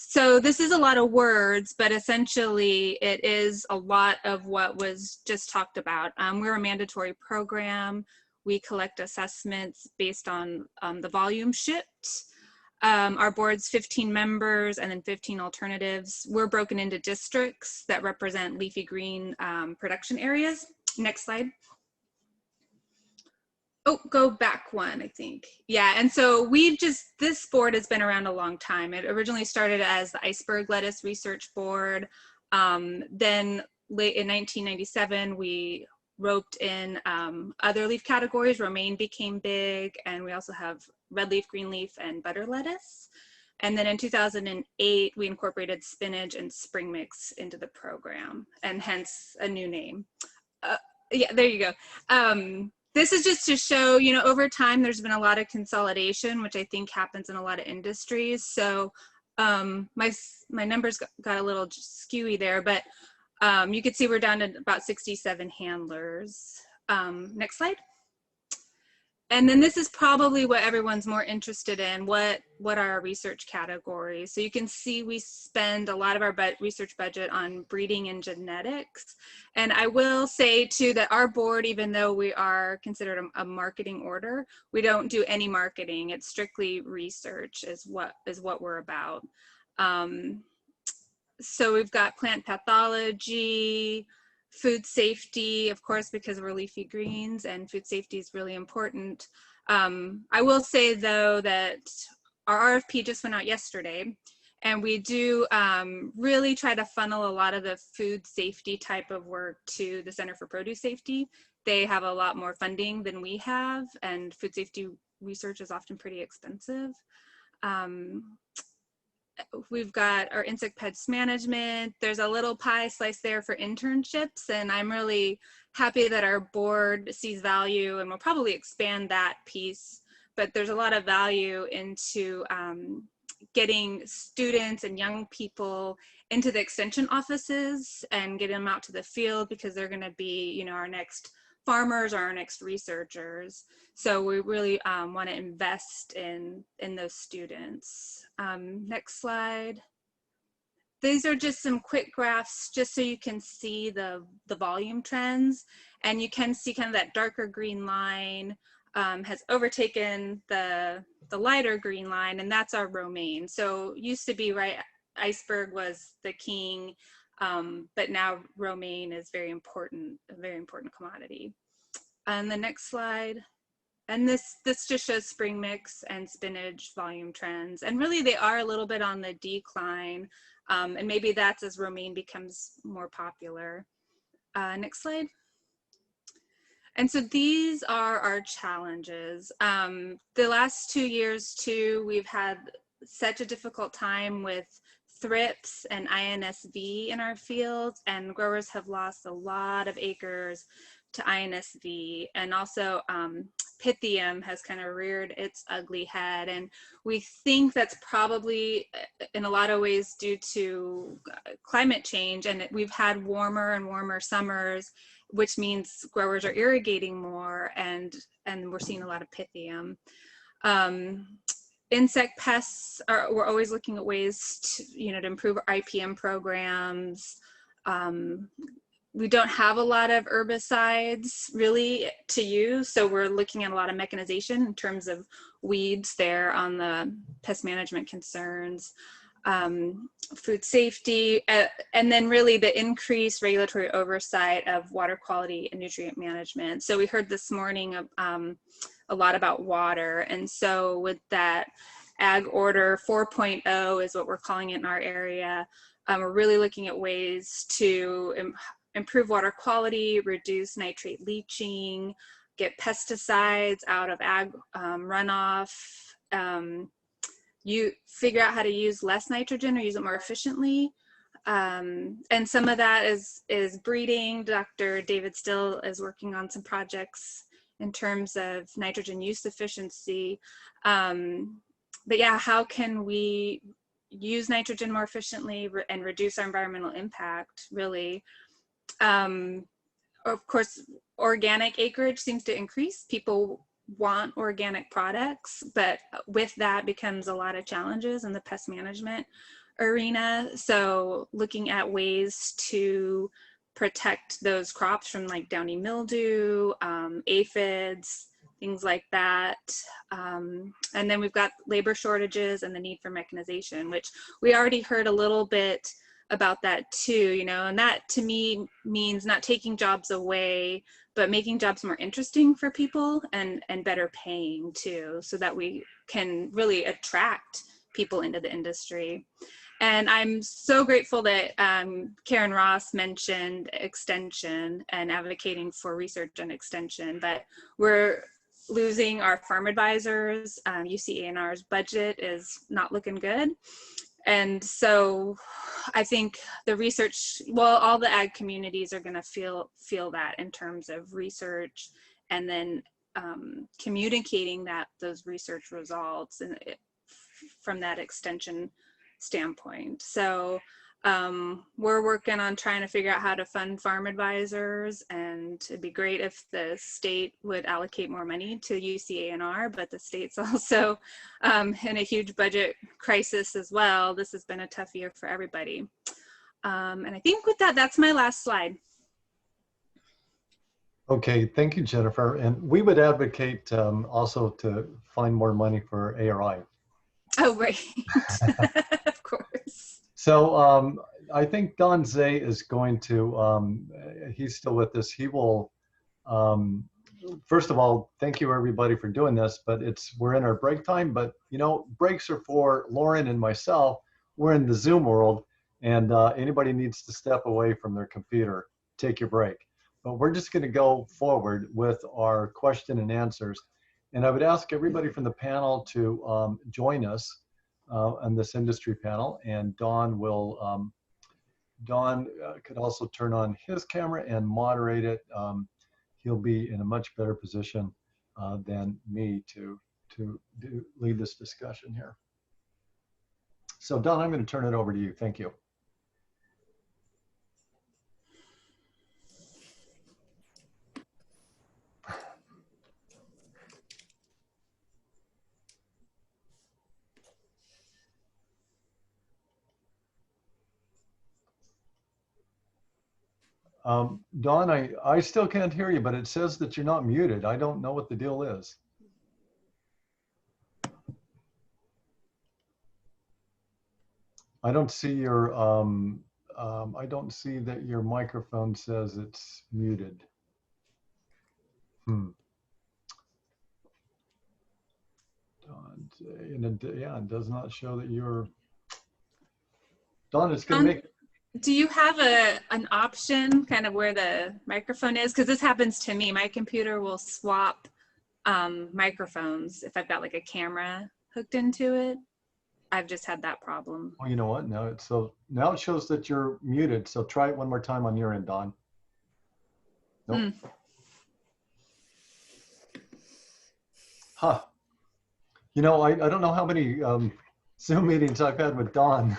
So this is a lot of words, but essentially it is a lot of what was just talked about. We're a mandatory program. We collect assessments based on the volume shipped. Our board's 15 members and then 15 alternatives. We're broken into districts that represent leafy green production areas. Next slide. Oh, go back one, I think. Yeah, and so this board has been around a long time. It originally started as the Iceberg Lettuce Research Board. Then late in 1997, we roped in other leaf categories. Romaine became big, and we also have red leaf, green leaf, and butter lettuce. And then in 2008, we incorporated spinach and spring mix into the program, and hence a new name. Yeah, there you go. This is just to show, you know, over time, there's been a lot of consolidation, which I think happens in a lot of industries. So my numbers got a little skewy there, but you can see we're down to about 67 handlers. Next slide. And then this is probably what everyone's more interested in. What are our research categories? So you can see we spend a lot of our research budget on breeding and genetics. And I will say too that our board, even though we are considered a marketing order, we don't do any marketing. It's strictly research is what we're about. So we've got plant pathology, food safety, of course, because we're leafy greens and food safety is really important. I will say though that our RFP just went out yesterday, and we do really try to funnel a lot of the food safety type of work to the Center for Produce Safety. They have a lot more funding than we have, and food safety research is often pretty expensive. We've got our insect pest management. There's a little pie slice there for internships, and I'm really happy that our board sees value, and we'll probably expand that piece. But there's a lot of value into getting students and young people into the extension offices and getting them out to the field, because they're going to be, you know, our next farmers or our next researchers. So we really want to invest in those students. Next slide. These are just some quick graphs just so you can see the volume trends, and you can see kind of that darker green line has overtaken the lighter green line, and that's our romaine. So used to be, right, iceberg was the king, but now romaine is very important, a very important commodity. And the next slide. And this just shows spring mix and spinach volume trends. And really they are a little bit on the decline. And maybe that's as romaine becomes more popular. Next slide. And so these are our challenges. The last 2 years too, we've had such a difficult time with thrips and INSV in our fields, and growers have lost a lot of acres to INSV, and also Pythium has kind of reared its ugly head, and we think that's probably in a lot of ways due to climate change, and we've had warmer and warmer summers, which means growers are irrigating more, and we're seeing a lot of Pythium. Insect pests we're always looking at ways to, you know, to improve our IPM programs. We don't have a lot of herbicides really to use, so we're looking at a lot of mechanization in terms of weeds there on the pest management concerns, food safety, and then really the increased regulatory oversight of water quality and nutrient management. So we heard this morning a lot about water, and so with that Ag Order 4.0 is what we're calling it in our area. We're really looking at ways to improve water quality, reduce nitrate leaching, get pesticides out of ag runoff, you figure out how to use less nitrogen or use it more efficiently. And some of that is breeding. Dr. David Still is working on some projects in terms of nitrogen use efficiency. But yeah, how can we use nitrogen more efficiently and reduce our environmental impact, really? Of course, organic acreage seems to increase. People want organic products, but with that becomes a lot of challenges in the pest management. arena. So looking at ways to protect those crops from like downy mildew, aphids, things like that. And then we've got labor shortages and the need for mechanization, which we already heard a little bit about that too, you know, and that to me means not taking jobs away, but making jobs more interesting for people and better paying too, so that we can really attract people into the industry. And I'm so grateful that Karen Ross mentioned extension and advocating for research and extension, but we're losing our farm advisors. UC ANR's budget is not looking good. And so I think the research, well, all the ag communities are going to feel that in terms of research, and then communicating those research results and from that extension standpoint. So we're working on trying to figure out how to fund farm advisors, and it'd be great if the state would allocate more money to UCANR, but the state's also in a huge budget crisis as well. This has been a tough year for everybody. And I think with that, that's my last slide. Okay, thank you, Jennifer. And we would advocate also to find more money for ARI. Oh, right. Of course. So I think Don Zay is going to, he's still with us. He will, first of all, thank you everybody for doing this, but we're in our break time, but you know, breaks are for Lauren and myself. We're in the Zoom world, and anybody needs to step away from their computer, take your break. But we're just gonna go forward with our question and answers. And I would ask everybody from the panel to join us on this industry panel, and Don will, Don could also turn on his camera and moderate it. He'll be in a much better position than me to lead this discussion here. So Don, I'm going to turn it over to you. Thank you. Don, I still can't hear you, but it says that you're not muted. I don't know what the deal is. I don't see your, I don't see that your microphone says it's muted. Don, and yeah, it does not show that you're, Don, it's going to make. Do you have an option kind of where the microphone is? Because this happens to me. My computer will swap microphones if I've got like a camera hooked into it. I've just had that problem. Oh, you know what? No, now it shows that you're muted. So try it one more time on your end, Don. Nope. Huh. You know, I don't know how many Zoom meetings I've had with Don.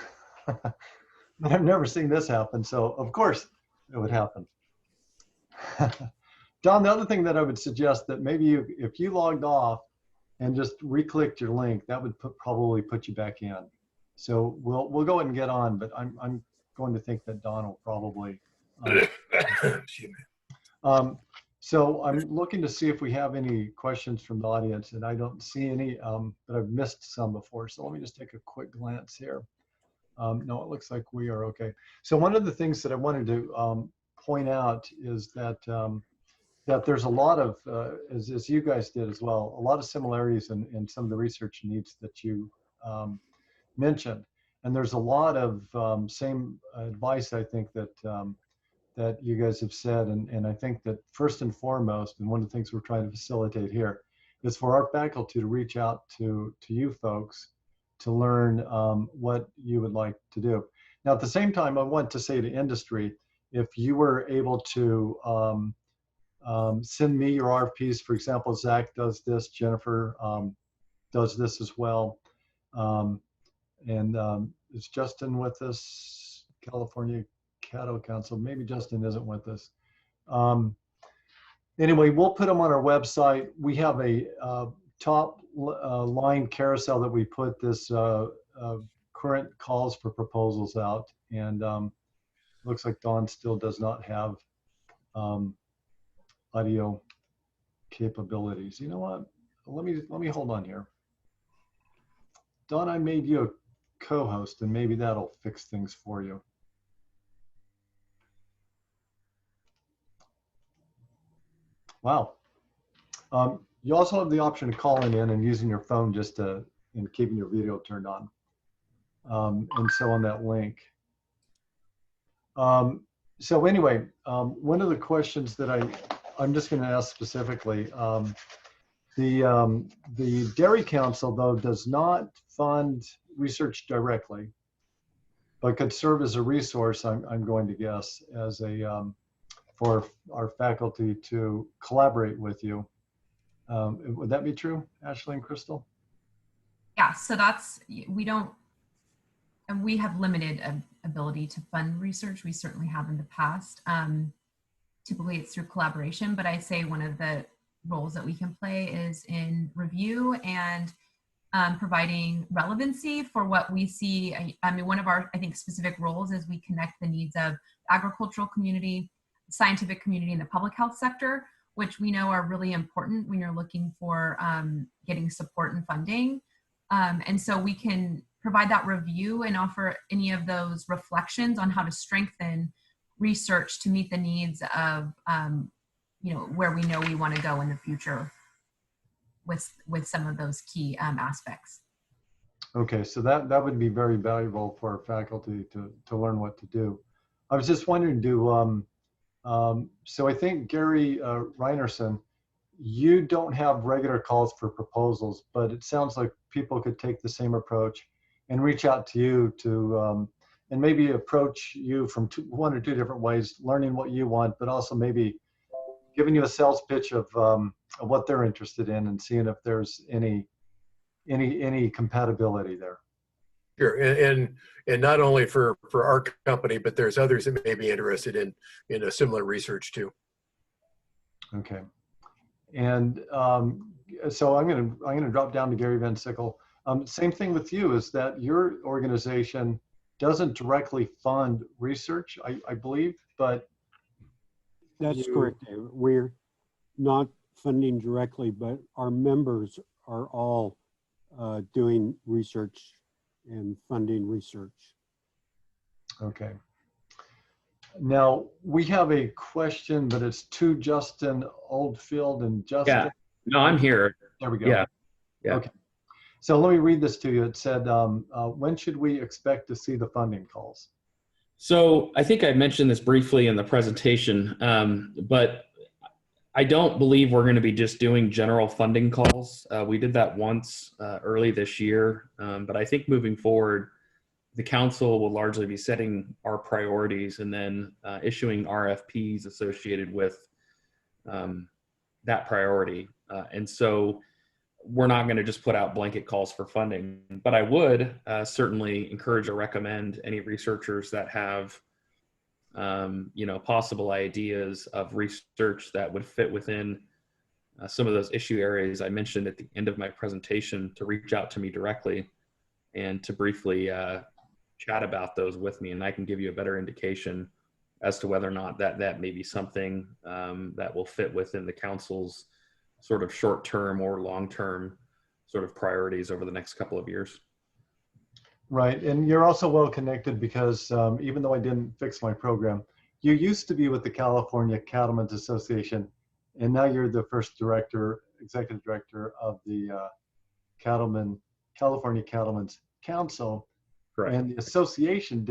But I've never seen this happen, so of course it would happen. Don, the other thing that I would suggest that maybe if you logged off and just re-clicked your link, that would probably put you back in. So we'll go ahead and get on, but I'm going to think that Don will probably. So I'm looking to see if we have any questions from the audience, and I don't see any, but I've missed some before. So let me just take a quick glance here. No, it looks like we are okay. So one of the things that I wanted to point out is that that there's a lot of, as you guys did as well, a lot of similarities in some of the research needs that you mentioned. And there's a lot of same advice, I think, that that you guys have said. And I think that first and foremost, and one of the things we're trying to facilitate here, is for our faculty to reach out to you folks to learn what you would like to do. Now, at the same time, I want to say to industry, if you were able to send me your RFPs, for example, Zach does this, Jennifer does this as well. Is Justin with us? California Cattle Council, maybe Justin isn't with us. Anyway, we'll put them on our website. We have a top line carousel that we put this current calls for proposals out, and looks like Dawn still does not have audio capabilities. You know what? Let me hold on here. Dawn, I made you a co-host, and maybe that'll fix things for you. Wow. You also have the option of calling in and using your phone just to, and keeping your video turned on. And so on that link. So anyway, one of the questions that I'm just going to ask specifically, the Dairy Council, though, does not fund research directly, but could serve as a resource, I'm going to guess, as a for our faculty to collaborate with you. Would that be true, Ashley and Crystal? Yeah, so we have limited ability to fund research. We certainly have in the past. Typically it's through collaboration, but I say one of the roles that we can play is in review and providing relevancy for what we see. I mean, one of our, I think, specific roles is we connect the needs of the agricultural community, scientific community, and the public health sector, which we know are really important when you're looking for getting support and funding. And so we can provide that review and offer any of those reflections on how to strengthen research to meet the needs of, where we know we want to go in the future with some of those key aspects. Okay, so that would be very valuable for our faculty to learn what to do. I was just wondering, so I think Gary Reinerson, you don't have regular calls for proposals, but it sounds like people could take the same approach and reach out to you to, and maybe approach you from one or two different ways, learning what you want, but also maybe giving you a sales pitch of what they're interested in and seeing if there's any compatibility there. Sure, and not only for our company, but there's others that may be interested in a similar research too. Okay, and so I'm gonna drop down to Gary Van Sickle. Same thing with you, is that your organization doesn't directly fund research, I believe, but That's correct, David. We're not funding directly, but our members are all doing research and funding research. Okay. Now we have a question, but it's to Justin Oldfield and Justin. Yeah, no, I'm here. There we go. Yeah. Okay. So let me read this to you. It said, when should we expect to see the funding calls? So I think I mentioned this briefly in the presentation, but I don't believe we're going to be just doing general funding calls. We did that once early this year, but I think moving forward, the council will largely be setting our priorities and then issuing RFPs associated with that priority. And so we're not going to just put out blanket calls for funding, but I would certainly encourage or recommend any researchers that have possible ideas of research that would fit within some of those issue areas I mentioned at the end of my presentation to reach out to me directly and to briefly chat about those with me. And I can give you a better indication as to whether or not that may be something that will fit within the council's sort of short-term or long-term sort of priorities over the next couple of years. Right, and you're also well connected because even though I didn't fix my program, you used to be with the California Cattlemen's Association, and now you're the first executive director of the California Cattlemen's Council. Correct. And the association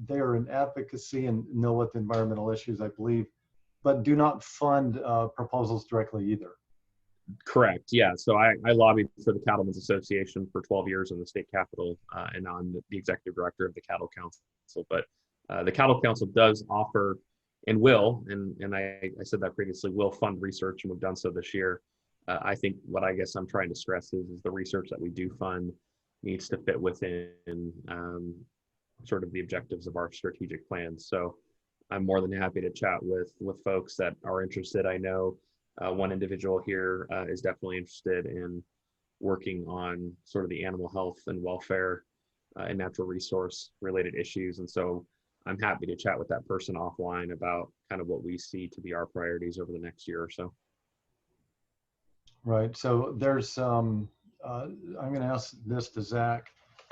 they're in advocacy and know what the environmental issues, I believe, but do not fund proposals directly either. Correct. Yeah. So I lobbied for the Cattlemen's Association for 12 years in the state capitol, and I'm the executive director of the Cattle Council. But the Cattle Council does offer and will, and I said that previously, will fund research, and we've done so this year. I think what I guess I'm trying to stress is the research that we do fund needs to fit within sort of the objectives of our strategic plans. So I'm more than happy to chat with folks that are interested. I know one individual here is definitely interested in working on sort of the animal health and welfare and natural resource related issues. And so I'm happy to chat with that person offline about kind of what we see to be our priorities over the next year or so. Right. So there's, I'm going to ask this to Zach.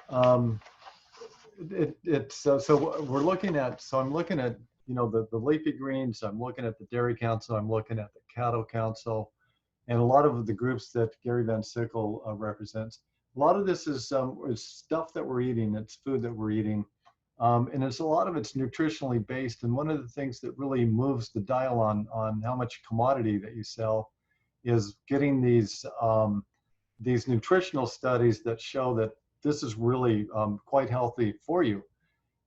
So we're looking at, so I'm looking at, the leafy greens, I'm looking at the Dairy Council, I'm looking at the Cattle Council, and a lot of the groups that Gary Van Sickle represents. A lot of this is stuff that we're eating, it's food that we're eating. And a lot of it's nutritionally based. And one of the things that really moves the dial on how much commodity that you sell is getting these nutritional studies that show that this is really quite healthy for you.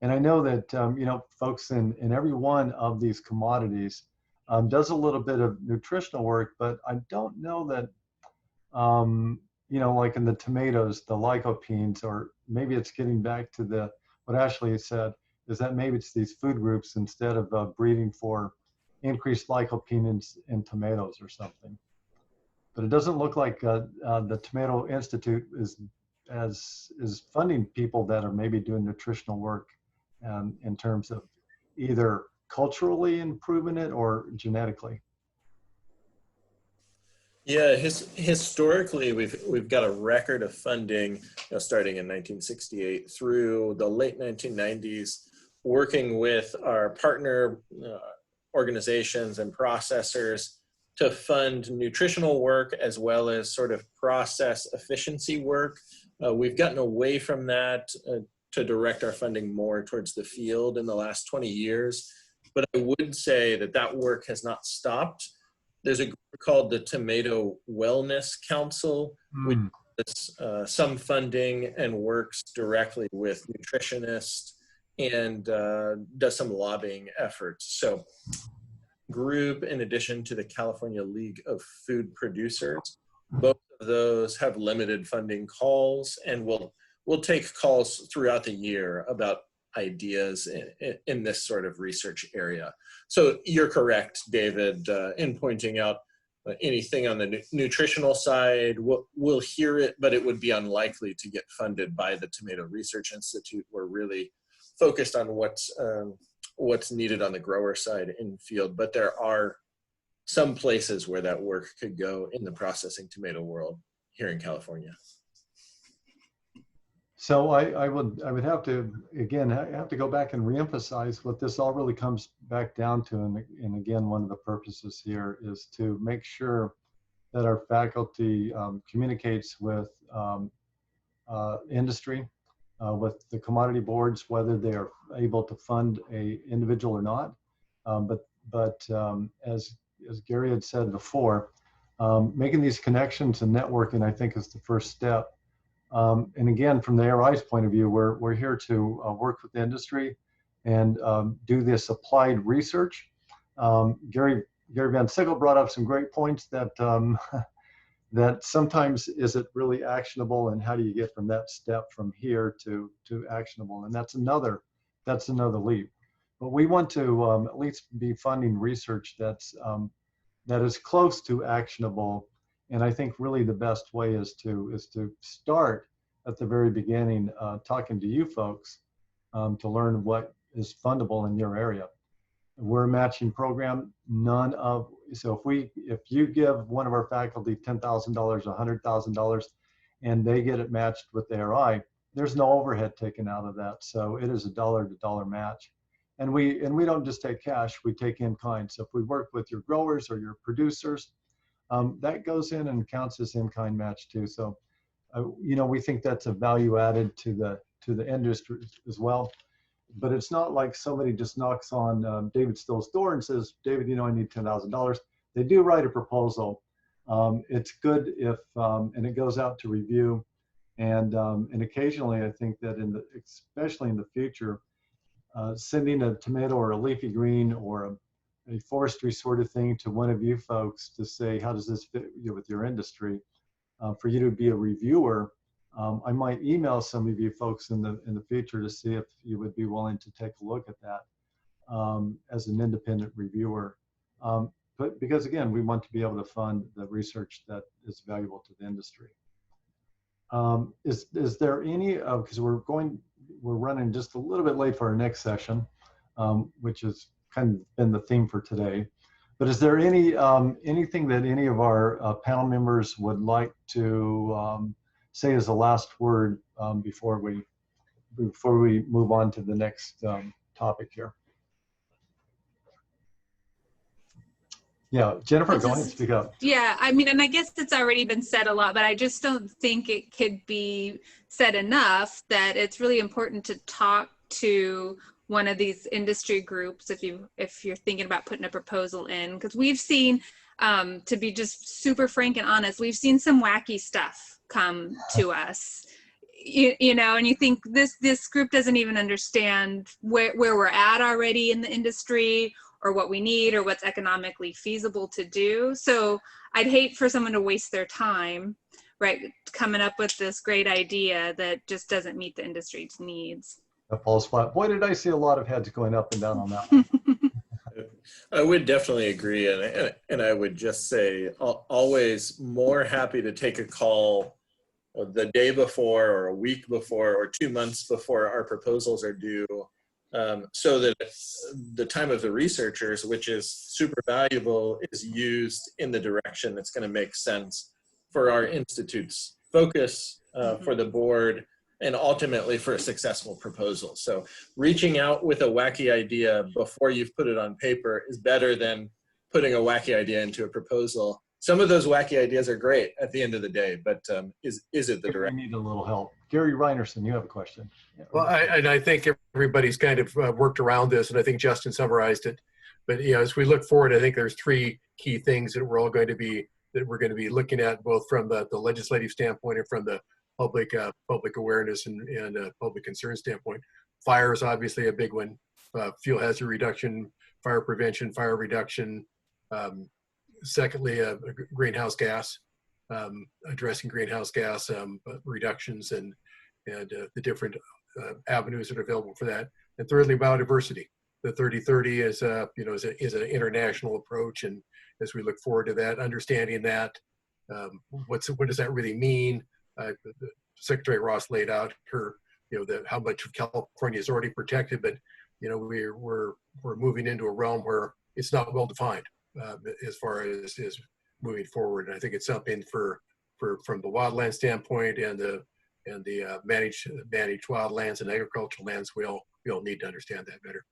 And I know that, folks in every one of these commodities does a little bit of nutritional work, but I don't know that, like in the tomatoes, the lycopenes, or maybe it's getting back to what Ashley said, is that maybe it's these food groups instead of breeding for increased lycopene in tomatoes or something. But it doesn't look like the Tomato Institute is funding people that are maybe doing nutritional work in terms of either culturally improving it or genetically. Yeah, historically, we've got a record of funding, starting in 1968 through the late 1990s, working with our partner organizations and processors to fund nutritional work as well as sort of process efficiency work. We've gotten away from that to direct our funding more towards the field in the last 20 years. But I would say that work has not stopped. There's a group called the Tomato Wellness Council, which has some funding and works directly with nutritionists and does some lobbying efforts. So group, in addition to the California League of Food Producers, both of those have limited funding calls, and we'll take calls throughout the year about ideas in this sort of research area. So you're correct, David, in pointing out anything on the nutritional side. We'll hear it, but it would be unlikely to get funded by the Tomato Research Institute. We're really focused on what's needed on the grower side in field, but there are some places where that work could go in the processing tomato world here in California. So I would have to, again, I have to go back and reemphasize what this all really comes back down to. And again, one of the purposes here is to make sure that our faculty communicates with industry, with the commodity boards, whether they are able to fund a individual or not. But as Gary had said before, making these connections and networking, I think, is the first step. And again, from the ARI's point of view, we're here to work with the industry and do this applied research. Gary Van Sickle brought up some great points that that sometimes is it really actionable, and how do you get from that step from here to actionable? And that's another leap. But we want to at least be funding research that is close to actionable. And I think really the best way is to start at the very beginning, talking to you folks to learn what is fundable in your area. We're a matching program. So if you give one of our faculty $10,000, $100,000, and they get it matched with ARI, there's no overhead taken out of that. So it is a dollar-to-dollar match. And we don't just take cash, we take in kind. So if we work with your growers or your producers, that goes in and counts as in-kind match too. So, we think that's a value added to the industry as well. But it's not like somebody just knocks on David Still's door and says, David, I need $10,000. They do write a proposal. It's good if, and it goes out to review. And occasionally, I think that especially in the future, sending a tomato or a leafy green or a forestry sort of thing to one of you folks to say, how does this fit with your industry? For you to be a reviewer, I might email some of you folks in the future to see if you would be willing to take a look at that as an independent reviewer. But because again, we want to be able to fund the research that is valuable to the industry. Is there any, because we're going we're running just a little bit late for our next session, which has kind of been the theme for today. But is there anything that any of our panel members would like to say as a last word before we move on to the next topic here? Yeah, Jennifer, go ahead, speak up. Yeah, I mean, and I guess it's already been said a lot, but I just don't think it could be said enough that it's really important to talk to one of these industry groups if you're thinking about putting a proposal in, because we've seen, to be just super frank and honest, we've seen some wacky stuff come to us. You know, and you think this group doesn't even understand where we're at already in the industry, or what we need, or what's economically feasible to do. So I'd hate for someone to waste their time, right, coming up with this great idea that just doesn't meet the industry's needs. That falls flat. Boy, did I see a lot of heads going up and down on that one. I would definitely agree, and I would just say always more happy to take a call the day before, or a week before, or 2 months before our proposals are due, so that the time of the researchers, which is super valuable, is used in the direction that's going to make sense for our institute's focus, for the board, and ultimately for a successful proposal. So reaching out with a wacky idea before you've put it on paper is better than putting a wacky idea into a proposal. Some of those wacky ideas are great at the end of the day, but is it the direction? We need a little help. Gary Reinerson, you have a question. Yeah. Well, I think everybody's kind of worked around this, and I think Justin summarized it. But as we look forward, I think there's 3 key things that we're going to be looking at, both from the legislative standpoint and from the public awareness and public concern standpoint. Fire is obviously a big one. Fuel hazard reduction, fire prevention, fire reduction. Secondly, greenhouse gas, addressing greenhouse gas reductions and the different avenues that are available for that. And thirdly, biodiversity. The 30-30 is an international approach, and as we look forward to that, understanding that, what does that really mean? Secretary Ross laid out how much of California is already protected, but we're moving into a realm where it's not well defined. As far as moving forward, and I think it's something from the wildland standpoint and the managed wildlands and agricultural lands, we all need to understand that better.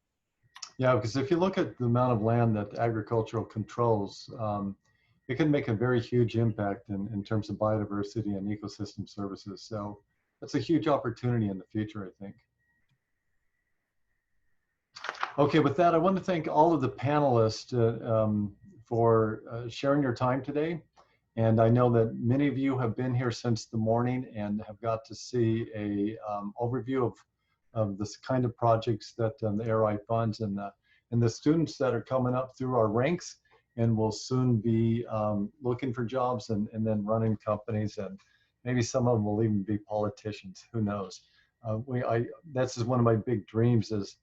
Yeah, because if you look at the amount of land that agricultural controls, it can make a very huge impact in terms of biodiversity and ecosystem services. So that's a huge opportunity in the future, I think. Okay, with that, I want to thank all of the panelists for sharing your time today. And I know that many of you have been here since the morning and have got to see a overview of this kind of projects that the ARI funds, and the students that are coming up through our ranks and will soon be looking for jobs and then running companies, and maybe some of them will even be politicians, who knows. That's one of my big dreams is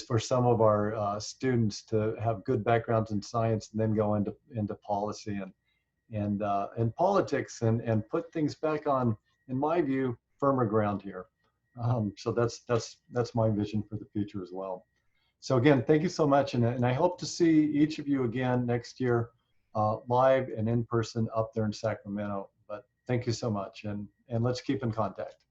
for some of our students to have good backgrounds in science and then go into policy and politics and put things back on, in my view, firmer ground here. So that's my vision for the future as well. So again, thank you so much, and I hope to see each of you again next year, live and in person up there in Sacramento. But thank you so much, and let's keep in contact.